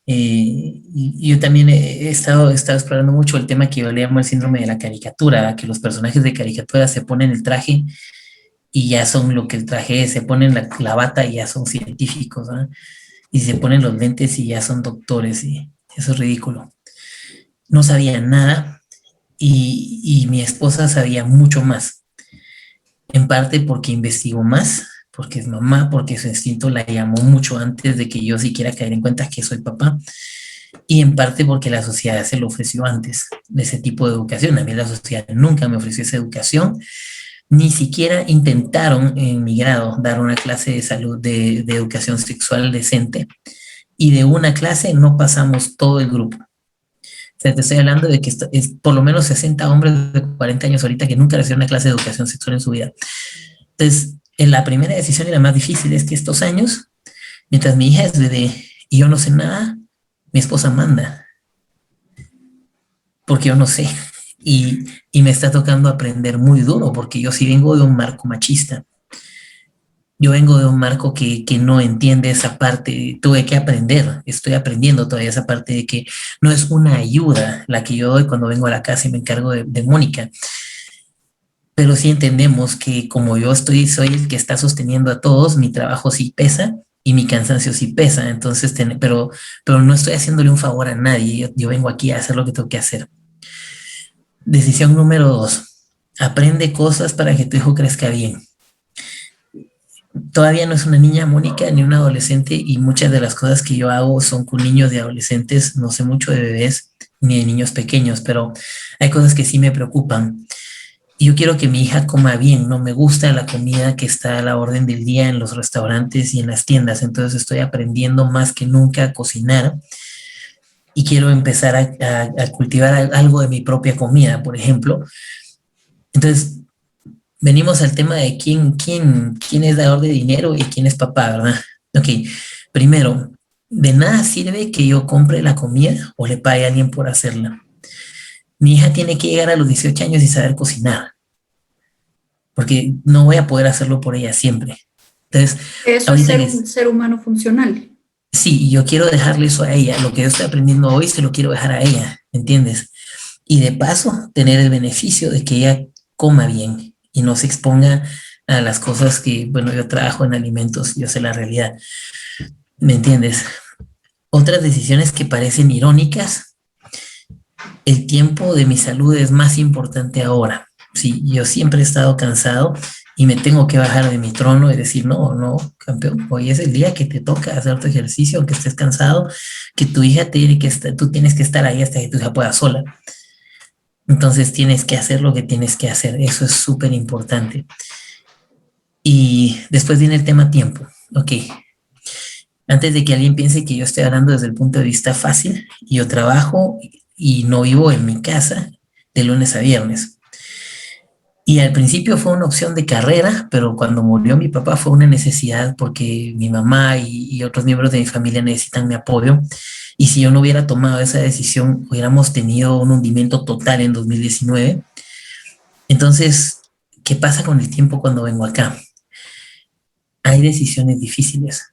Y yo también he estado explorando mucho el tema que yo le llamo el síndrome de la caricatura, que los personajes de caricatura se ponen el traje y ya son lo que el traje es, se ponen la bata y ya son científicos, ¿no? Y se ponen los lentes y ya son doctores, y eso es ridículo. No sabía nada y mi esposa sabía mucho más, en parte porque investigó más, porque es mamá, porque su instinto la llamó mucho antes de que yo siquiera caer en cuenta que soy papá, y en parte porque la sociedad se lo ofreció antes de ese tipo de educación. A mí la sociedad nunca me ofreció esa educación, ni siquiera intentaron en mi grado dar una clase de salud, de educación sexual decente, y de una clase no pasamos todo el grupo. O sea, te estoy hablando de que es por lo menos 60 hombres de 40 años ahorita que nunca recibieron una clase de educación sexual en su vida. Entonces, la primera decisión y la más difícil es que estos años, mientras mi hija es bebé y yo no sé nada, mi esposa manda, porque yo no sé. Y me está tocando aprender muy duro, porque yo sí vengo de un marco machista. Yo vengo de un marco que no entiende esa parte. Tuve que aprender, estoy aprendiendo todavía esa parte de que no es una ayuda la que yo doy cuando vengo a la casa y me encargo de Mónica. Pero sí entendemos que como yo soy el que está sosteniendo a todos, mi trabajo sí pesa y mi cansancio sí pesa. Entonces, pero no estoy haciéndole un favor a nadie. Yo vengo aquí a hacer lo que tengo que hacer. Decisión número 2. Aprende cosas para que tu hijo crezca bien. Todavía no es una niña Mónica ni una adolescente, y muchas de las cosas que yo hago son con niños y adolescentes. No sé mucho de bebés ni de niños pequeños, pero hay cosas que sí me preocupan. Y yo quiero que mi hija coma bien. No me gusta la comida que está a la orden del día en los restaurantes y en las tiendas. Entonces estoy aprendiendo más que nunca a cocinar y quiero empezar a cultivar algo de mi propia comida, por ejemplo. Entonces, venimos al tema de quién es dador de dinero y quién es papá, ¿verdad? Ok, primero, de nada sirve que yo compre la comida o le pague a alguien por hacerla. Mi hija tiene que llegar a los 18 años y saber cocinar, porque no voy a poder hacerlo por ella siempre. Entonces, eso es ser un ser humano funcional. Sí, yo quiero dejarle eso a ella. Lo que yo estoy aprendiendo hoy se lo quiero dejar a ella, ¿entiendes? Y de paso, tener el beneficio de que ella coma bien y no se exponga a las cosas que, bueno, yo trabajo en alimentos, yo sé la realidad, ¿me entiendes? Otras decisiones que parecen irónicas: el tiempo de mi salud es más importante ahora. Sí, yo siempre he estado cansado y me tengo que bajar de mi trono y decir, no, campeón, hoy es el día que te toca hacer tu ejercicio, aunque estés cansado, que tu hija tú tienes que estar ahí hasta que tu hija pueda sola. Entonces tienes que hacer lo que tienes que hacer, eso es súper importante. Y después viene el tema tiempo. Ok, antes de que alguien piense que yo estoy hablando desde el punto de vista fácil, yo trabajo y no vivo en mi casa de lunes a viernes. Y al principio fue una opción de carrera, pero cuando murió mi papá fue una necesidad, porque mi mamá y otros miembros de mi familia necesitan mi apoyo. Y si yo no hubiera tomado esa decisión, hubiéramos tenido un hundimiento total en 2019. Entonces, ¿qué pasa con el tiempo cuando vengo acá? Hay decisiones difíciles,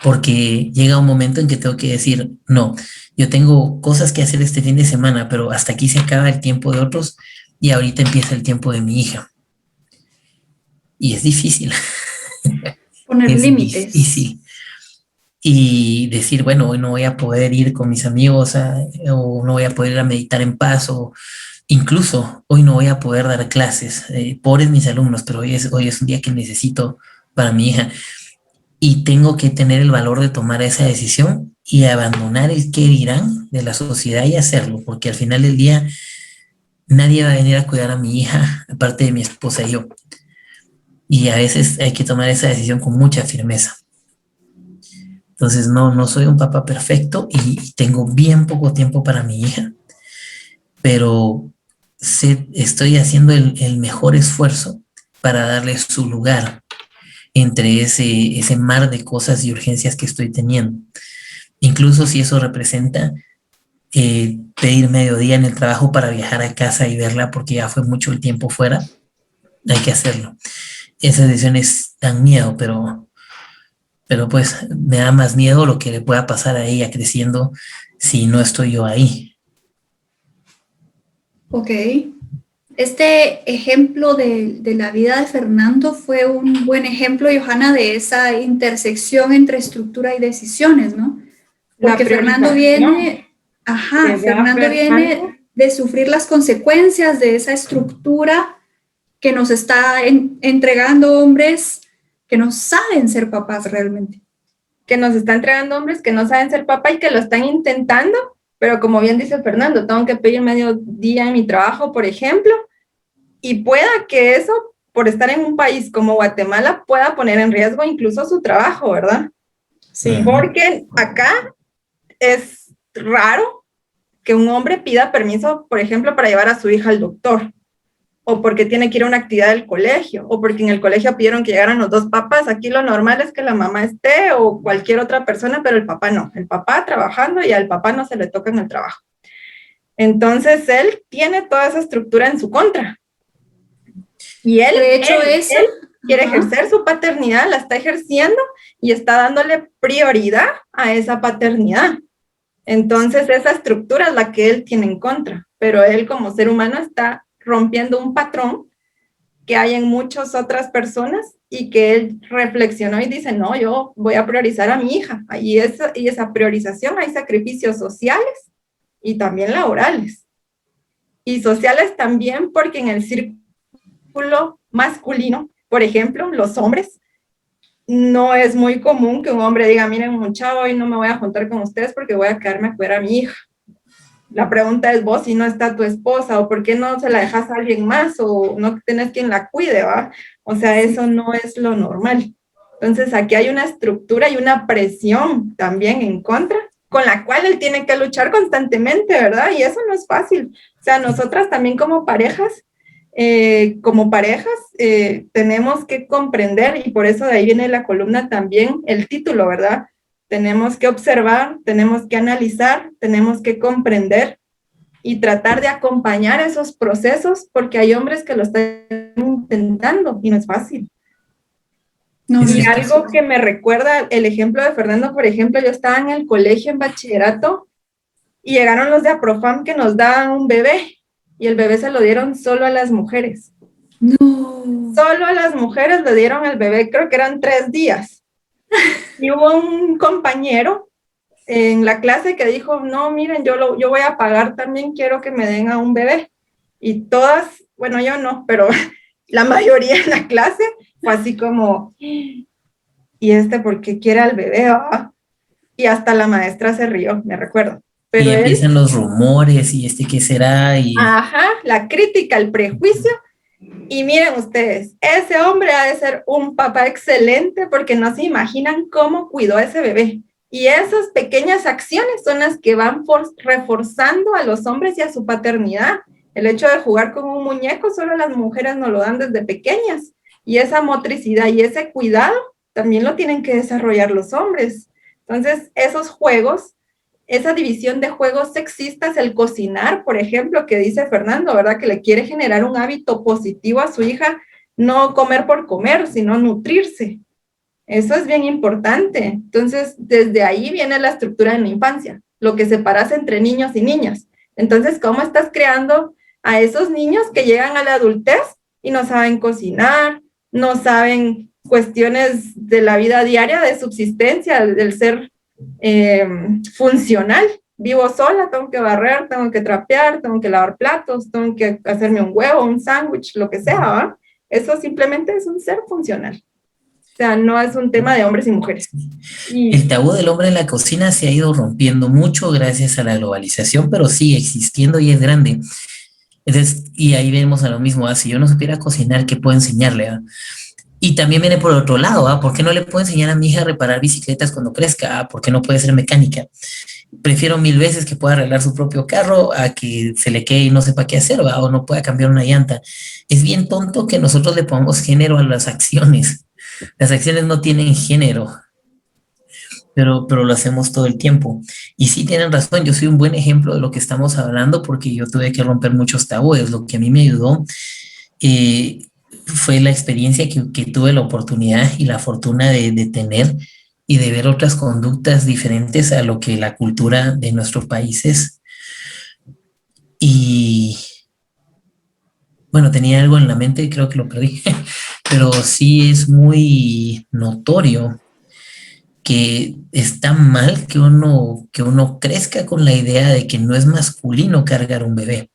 porque llega un momento en que tengo que decir, no, yo tengo cosas que hacer este fin de semana, pero hasta aquí se acaba el tiempo de otros. Y ahorita empieza el tiempo de mi hija. Y es difícil. Poner límites. Difícil. y decir, bueno, hoy no voy a poder ir con mis amigos o no voy a poder ir a meditar en paz, o incluso hoy no voy a poder dar clases, pobres mis alumnos, pero hoy es un día que necesito para mi hija y tengo que tener el valor de tomar esa decisión y abandonar el qué dirán de la sociedad y hacerlo, porque al final del día nadie va a venir a cuidar a mi hija aparte de mi esposa y yo. Y a veces hay que tomar esa decisión con mucha firmeza. Entonces no soy un papá perfecto y tengo bien poco tiempo para mi hija, pero estoy haciendo el mejor esfuerzo para darle su lugar entre ese mar de cosas y urgencias que estoy teniendo. Incluso si eso representa pedir mediodía en el trabajo para viajar a casa y verla porque ya fue mucho el tiempo fuera, hay que hacerlo. Esas decisiones dan miedo, pero pues me da más miedo lo que le pueda pasar a ella creciendo si no estoy yo ahí. Ok. Este ejemplo de la vida de Fernando fue un buen ejemplo, Johanna, de esa intersección entre estructura y decisiones, ¿no? Porque Fernando viene de sufrir las consecuencias de esa estructura que nos está entregando hombres que no saben ser papás realmente. Que nos está entregando hombres que no saben ser papá y que lo están intentando, pero como bien dice Fernando, tengo que pedir mediodía en mi trabajo, por ejemplo, y pueda que eso, por estar en un país como Guatemala, pueda poner en riesgo incluso su trabajo, ¿verdad? Sí. Porque acá es raro que un hombre pida permiso, por ejemplo, para llevar a su hija al doctor, o porque tiene que ir a una actividad del colegio, o porque en el colegio pidieron que llegaran los dos papás. Aquí lo normal es que la mamá esté o cualquier otra persona, pero el papá no. El papá trabajando y al papá no se le toca en el trabajo. Entonces, él tiene toda esa estructura en su contra. Y él, de hecho, él quiere ejercer su paternidad, la está ejerciendo y está dándole prioridad a esa paternidad. Entonces, esa estructura es la que él tiene en contra, pero él como ser humano está rompiendo un patrón que hay en muchas otras personas y que él reflexionó y dice, no, yo voy a priorizar a mi hija. Y esa priorización hay sacrificios sociales y también laborales. Y sociales también porque en el círculo masculino, por ejemplo, los hombres, no es muy común que un hombre diga, miren, muchacho, hoy no me voy a juntar con ustedes porque voy a quedarme a cuidar a mi hija. La pregunta es vos si no está tu esposa, o por qué no se la dejas a alguien más, o no tenés quien la cuide, ¿va? O sea, eso no es lo normal. Entonces, aquí hay una estructura y una presión también en contra, con la cual él tiene que luchar constantemente, ¿verdad? Y eso no es fácil. O sea, nosotras también como parejas, tenemos que comprender, y por eso de ahí viene la columna también, el título, ¿verdad? Tenemos que observar, tenemos que analizar, tenemos que comprender y tratar de acompañar esos procesos, porque hay hombres que lo están intentando y no es fácil. No, y algo que me recuerda el ejemplo de Fernando, por ejemplo, yo estaba en el colegio en bachillerato y llegaron los de Aprofam que nos daban un bebé y el bebé se lo dieron solo a las mujeres. No. Solo a las mujeres le dieron el bebé, creo que eran 3 días. Y hubo un compañero en la clase que dijo, no, miren, yo voy a pagar también, quiero que me den a un bebé. Y todas, bueno, yo no, pero la mayoría en la clase fue así como, ¿y por qué quiere al bebé? ¿Va? Y hasta la maestra se rió, me recuerdo. Pero y empiezan los rumores, y qué será. Ajá, la crítica, el prejuicio. Y miren ustedes, ese hombre ha de ser un papá excelente porque no se imaginan cómo cuidó a ese bebé. Y esas pequeñas acciones son las que van reforzando a los hombres y a su paternidad. El hecho de jugar con un muñeco, solo las mujeres nos lo dan desde pequeñas. Y esa motricidad y ese cuidado también lo tienen que desarrollar los hombres. Entonces, esos juegos, esa división de juegos sexistas, el cocinar, por ejemplo, que dice Fernando, ¿verdad? Que le quiere generar un hábito positivo a su hija, no comer por comer, sino nutrirse. Eso es bien importante. Entonces, desde ahí viene la estructura de la infancia, lo que separas entre niños y niñas. Entonces, ¿cómo estás creando a esos niños que llegan a la adultez y no saben cocinar, no saben cuestiones de la vida diaria, de subsistencia, del ser funcional. Vivo sola, tengo que barrer, tengo que trapear, tengo que lavar platos, tengo que hacerme un huevo, un sándwich, lo que sea, ¿va? Eso simplemente es un ser funcional. O sea, no es un tema de hombres y mujeres. El tabú del hombre en la cocina se ha ido rompiendo mucho gracias a la globalización, pero sigue existiendo y es grande. Entonces, y ahí vemos a lo mismo, si yo no supiera cocinar, ¿qué puedo enseñarle? Y también viene por otro lado, ¿por qué no le puedo enseñar a mi hija a reparar bicicletas cuando crezca? ¿Por qué no puede ser mecánica? Prefiero 1000 veces que pueda arreglar su propio carro a que se le quede y no sepa qué hacer, ¿va? O no pueda cambiar una llanta. Es bien tonto que nosotros le pongamos género a las acciones. Las acciones no tienen género, pero lo hacemos todo el tiempo. Y sí tienen razón, yo soy un buen ejemplo de lo que estamos hablando porque yo tuve que romper muchos tabúes. Lo que a mí me ayudó fue la experiencia que tuve la oportunidad y la fortuna de tener y de ver otras conductas diferentes a lo que la cultura de nuestro país es. Y bueno, tenía algo en la mente y creo que lo perdí, pero sí es muy notorio que está mal que uno crezca con la idea de que no es masculino cargar un bebé.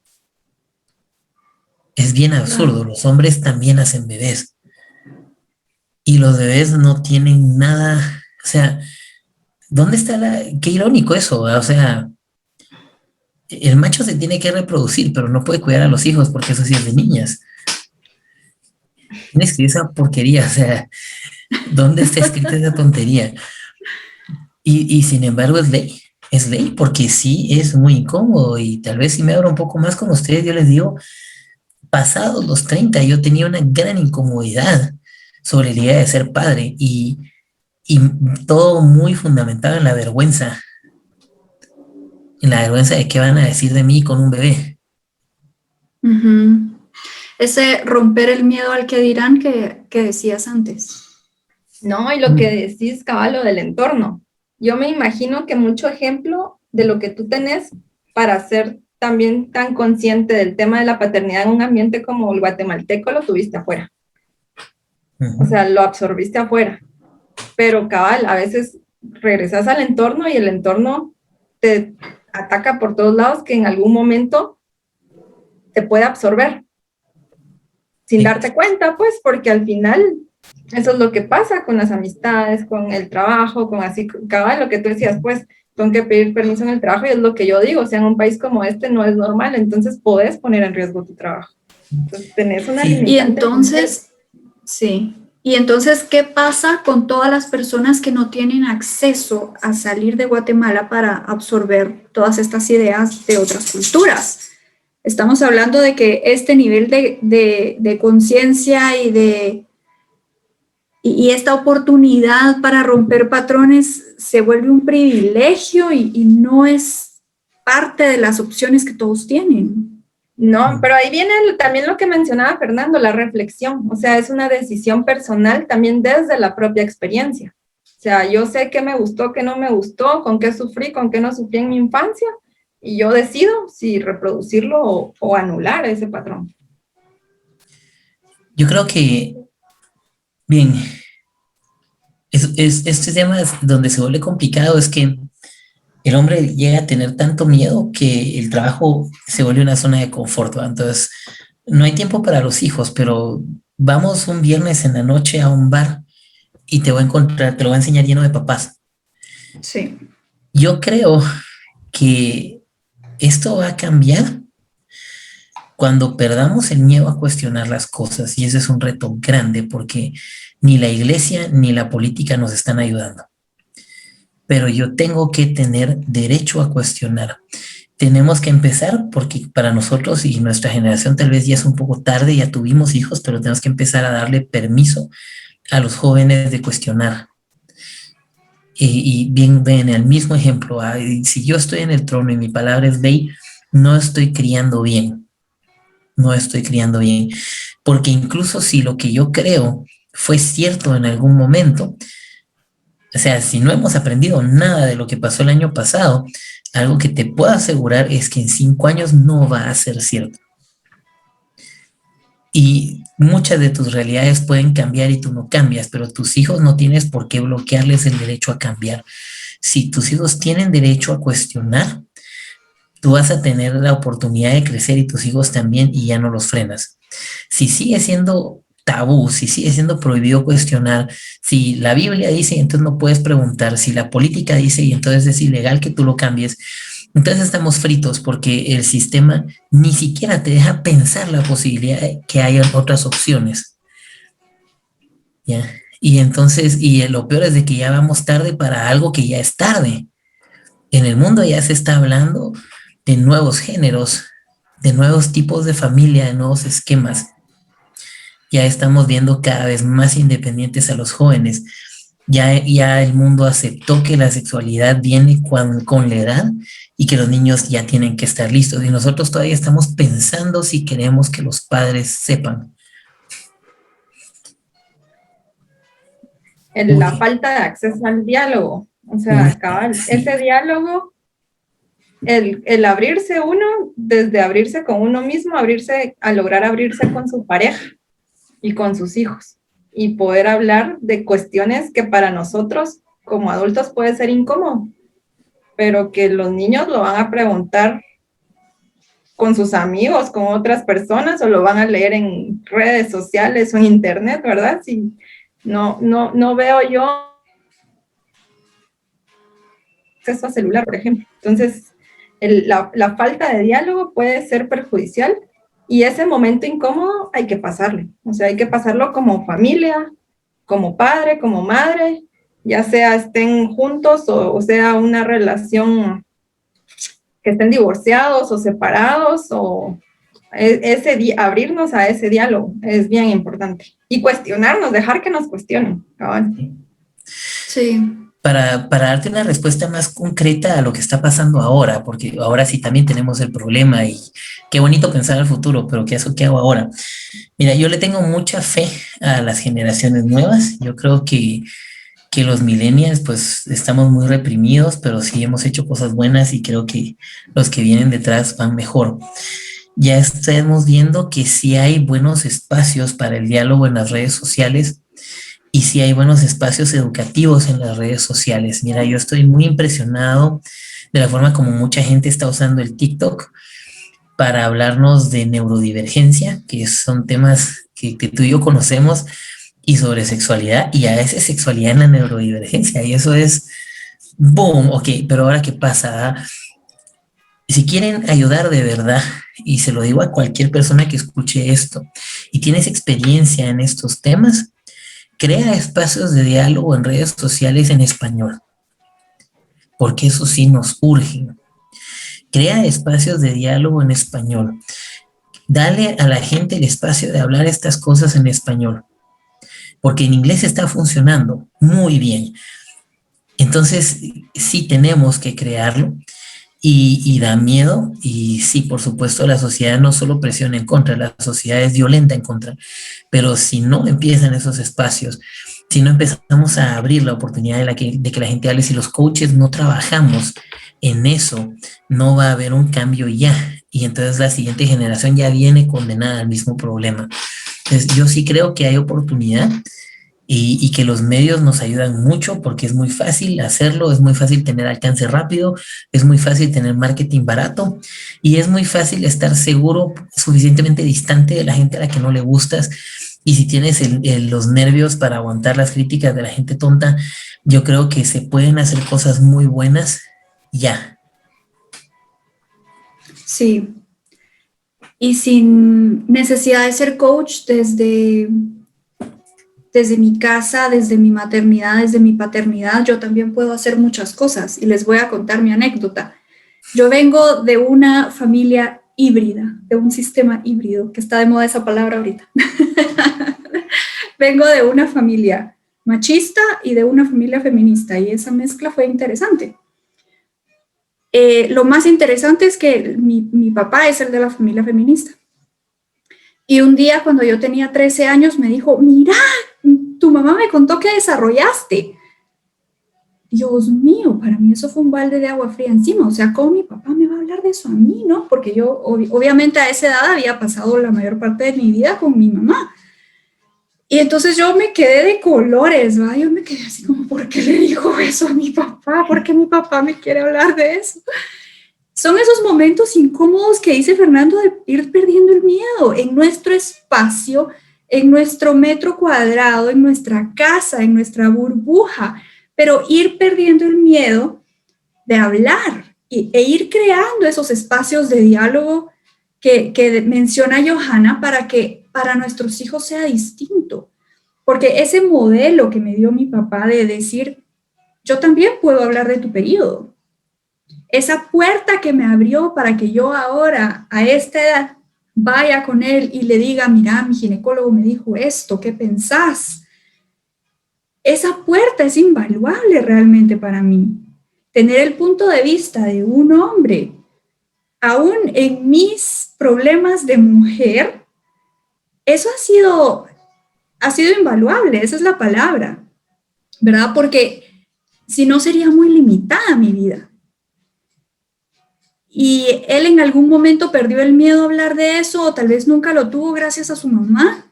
Es bien absurdo, los hombres también hacen bebés. Y los bebés no tienen nada, o sea, ¿dónde está qué irónico eso? O sea, el macho se tiene que reproducir, pero no puede cuidar a los hijos porque eso sí es de niñas. ¿Quién escribió esa porquería? O sea, ¿dónde está escrita esa tontería? Y sin embargo es ley porque sí es muy incómodo y tal vez si me abro un poco más con ustedes, yo les digo, pasados los 30 yo tenía una gran incomodidad sobre la idea de ser padre y todo muy fundamentado en la vergüenza de qué van a decir de mí con un bebé. Uh-huh. Ese romper el miedo al que dirán que decías antes. No, y lo que decís, cabal, del entorno. Yo me imagino que mucho ejemplo de lo que tú tenés para ser también tan consciente del tema de la paternidad en un ambiente como el guatemalteco lo tuviste afuera. O sea, lo absorbiste afuera. Pero cabal, a veces regresas al entorno y el entorno te ataca por todos lados que en algún momento te puede absorber. Sin darte cuenta, pues, porque al final eso es lo que pasa con las amistades, con el trabajo, con así, cabal, lo que tú decías, pues, tengo que pedir permiso en el trabajo y es lo que yo digo, o sea, en un país como este no es normal, entonces podés poner en riesgo tu trabajo. Entonces, tenés una limitante. Y entonces, sí. Y entonces, ¿qué pasa con todas las personas que no tienen acceso a salir de Guatemala para absorber todas estas ideas de otras culturas? Estamos hablando de que este nivel de conciencia y esta oportunidad para romper patrones se vuelve un privilegio y no es parte de las opciones que todos tienen. No, pero ahí viene también lo que mencionaba Fernando, la reflexión. O sea, es una decisión personal también desde la propia experiencia. O sea, yo sé qué me gustó, qué no me gustó, con qué sufrí, con qué no sufrí en mi infancia, y yo decido si reproducirlo o anular ese patrón. Yo creo que, bien, este tema donde se vuelve complicado es que el hombre llega a tener tanto miedo que el trabajo se vuelve una zona de confort, ¿va? Entonces, no hay tiempo para los hijos, pero vamos un viernes en la noche a un bar y te lo voy a enseñar lleno de papás. Sí. Yo creo que esto va a cambiar cuando perdamos el miedo a cuestionar las cosas, y ese es un reto grande porque ni la iglesia ni la política nos están ayudando. Pero yo tengo que tener derecho a cuestionar. Tenemos que empezar porque para nosotros y nuestra generación tal vez ya es un poco tarde, ya tuvimos hijos, pero tenemos que empezar a darle permiso a los jóvenes de cuestionar. Y bien, ven el mismo ejemplo, si yo estoy en el trono y mi palabra es ley, no estoy criando bien. No estoy criando bien. Porque incluso si lo que yo creo fue cierto en algún momento, o sea, si no hemos aprendido nada de lo que pasó el año pasado, algo que te puedo asegurar es que en 5 años no va a ser cierto. Y muchas de tus realidades pueden cambiar y tú no cambias, pero tus hijos no tienes por qué bloquearles el derecho a cambiar. Si tus hijos tienen derecho a cuestionar, tú vas a tener la oportunidad de crecer y tus hijos también y ya no los frenas. Si sigue siendo tabú, si sigue siendo prohibido cuestionar, si la Biblia dice y entonces no puedes preguntar, si la política dice y entonces es ilegal que tú lo cambies, entonces estamos fritos porque el sistema ni siquiera te deja pensar la posibilidad de que haya otras opciones. ¿Ya? Y entonces, y lo peor es de que ya vamos tarde para algo que ya es tarde. En el mundo ya se está hablando de nuevos géneros, de nuevos tipos de familia, de nuevos esquemas. Ya estamos viendo cada vez más independientes a los jóvenes. Ya el mundo aceptó que la sexualidad viene con la edad y que los niños ya tienen que estar listos. Y nosotros todavía estamos pensando si queremos que los padres sepan. La falta de acceso al diálogo. O sea, cabal, sí. Ese diálogo, el abrirse uno, desde abrirse con uno mismo, a lograr abrirse con su pareja y con sus hijos. Y poder hablar de cuestiones que para nosotros como adultos puede ser incómodo, pero que los niños lo van a preguntar con sus amigos, con otras personas, o lo van a leer en redes sociales o en internet, ¿verdad? Si no veo yo acceso a celular, por ejemplo. Entonces, la falta de diálogo puede ser perjudicial. Y ese momento incómodo hay que pasarle, o sea, hay que pasarlo como familia, como padre, como madre, ya sea estén juntos o sea una relación que estén divorciados o separados, o abrirnos a ese diálogo es bien importante. Y cuestionarnos, dejar que nos cuestionen. Sí. Para darte una respuesta más concreta a lo que está pasando ahora, porque ahora sí también tenemos el problema y qué bonito pensar al futuro, pero ¿qué hago ahora? Mira, yo le tengo mucha fe a las generaciones nuevas. Yo creo que los millennials pues estamos muy reprimidos, pero sí hemos hecho cosas buenas y creo que los que vienen detrás van mejor. Ya estamos viendo que sí hay buenos espacios para el diálogo en las redes sociales. Y sí hay buenos espacios educativos en las redes sociales. Mira, yo estoy muy impresionado de la forma como mucha gente está usando el TikTok para hablarnos de neurodivergencia, que son temas que tú y yo conocemos, y sobre sexualidad, y a veces sexualidad en la neurodivergencia. Y eso es, boom, ok, pero ahora ¿qué pasa? Si quieren ayudar de verdad, y se lo digo a cualquier persona que escuche esto, y tienes experiencia en estos temas, crea espacios de diálogo en redes sociales en español, porque eso sí nos urge. Crea espacios de diálogo en español. Dale a la gente el espacio de hablar estas cosas en español, porque en inglés está funcionando muy bien. Entonces, sí tenemos que crearlo. Y da miedo, y sí, por supuesto, la sociedad no solo presiona en contra, la sociedad es violenta en contra, pero si no empiezan esos espacios, si no empezamos a abrir la oportunidad de que la gente hable, si los coaches no trabajamos en eso, no va a haber un cambio ya, y entonces la siguiente generación ya viene condenada al mismo problema. Entonces, yo sí creo que hay oportunidad, y que los medios nos ayudan mucho porque es muy fácil hacerlo, es muy fácil tener alcance rápido, es muy fácil tener marketing barato y es muy fácil estar seguro, suficientemente distante de la gente a la que no le gustas. Y si tienes los nervios para aguantar las críticas de la gente tonta, yo creo que se pueden hacer cosas muy buenas ya. Sí. Y sin necesidad de ser coach desde mi casa, desde mi maternidad, desde mi paternidad, yo también puedo hacer muchas cosas y les voy a contar mi anécdota. Yo vengo de una familia híbrida, de un sistema híbrido, que está de moda esa palabra ahorita. Vengo de una familia machista y de una familia feminista y esa mezcla fue interesante. Lo más interesante es que mi papá es el de la familia feminista. Y un día cuando yo tenía 13 años me dijo, mira, tu mamá me contó que desarrollaste. Dios mío, para mí eso fue un balde de agua fría encima. O sea, ¿cómo mi papá me va a hablar de eso a mí, no? Porque yo, obviamente, a esa edad había pasado la mayor parte de mi vida con mi mamá. Y entonces yo me quedé de colores, ¿va? Yo me quedé así como, ¿por qué le dijo eso a mi papá? ¿Por qué mi papá me quiere hablar de eso? Son esos momentos incómodos que dice Fernando de ir perdiendo el miedo en nuestro espacio, en nuestro metro cuadrado, en nuestra casa, en nuestra burbuja, pero ir perdiendo el miedo de hablar e ir creando esos espacios de diálogo que menciona Johanna para que para nuestros hijos sea distinto. Porque ese modelo que me dio mi papá de decir, yo también puedo hablar de tu periodo, esa puerta que me abrió para que yo ahora, a esta edad, vaya con él y le diga, mira, mi ginecólogo me dijo esto, ¿qué pensás? Esa puerta es invaluable realmente para mí. Tener el punto de vista de un hombre, aún en mis problemas de mujer, eso ha sido invaluable, esa es la palabra, ¿verdad? Porque si no sería muy limitada mi vida. Y él en algún momento perdió el miedo a hablar de eso, o tal vez nunca lo tuvo gracias a su mamá.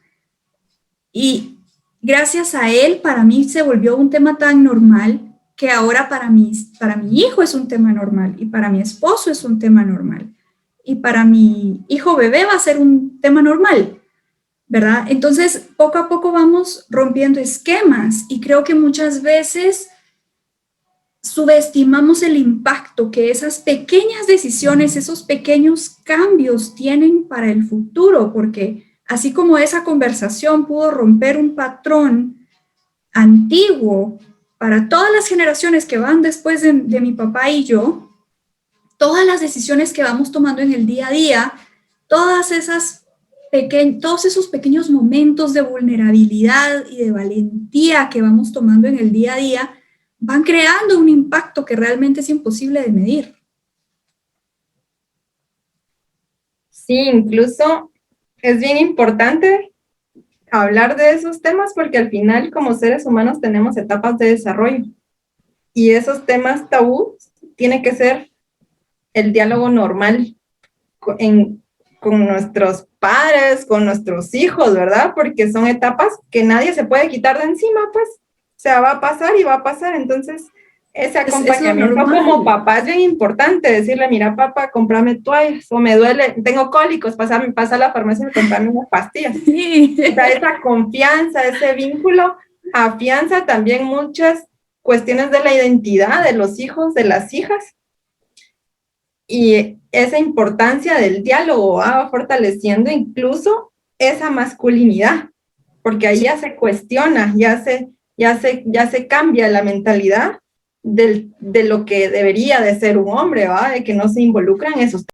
Y gracias a él, para mí se volvió un tema tan normal que ahora para mi hijo es un tema normal, y para mi esposo es un tema normal, y para mi hijo bebé va a ser un tema normal, ¿verdad? Entonces, poco a poco vamos rompiendo esquemas, y creo que muchas veces subestimamos el impacto que esas pequeñas decisiones, esos pequeños cambios tienen para el futuro, porque así como esa conversación pudo romper un patrón antiguo para todas las generaciones que van después de mi papá y yo, todas las decisiones que vamos tomando en el día a día, todos esos pequeños momentos de vulnerabilidad y de valentía que vamos tomando en el día a día, van creando un impacto que realmente es imposible de medir. Sí, incluso es bien importante hablar de esos temas porque al final como seres humanos tenemos etapas de desarrollo y esos temas tabú tiene que ser el diálogo normal con nuestros padres, con nuestros hijos, ¿verdad? Porque son etapas que nadie se puede quitar de encima, pues. O sea, va a pasar y va a pasar, entonces ese acompañamiento como papá es bien importante, decirle, mira papá, cómprame toallas, o me duele, tengo cólicos, pasa a la farmacia y me comprame unas pastillas. Sí. O sea, esa confianza, ese vínculo, afianza también muchas cuestiones de la identidad de los hijos, de las hijas, y esa importancia del diálogo va fortaleciendo incluso esa masculinidad, porque ahí ya se cuestiona, ya se cambia la mentalidad de lo que debería de ser un hombre, ¿va? De que no se involucran en esos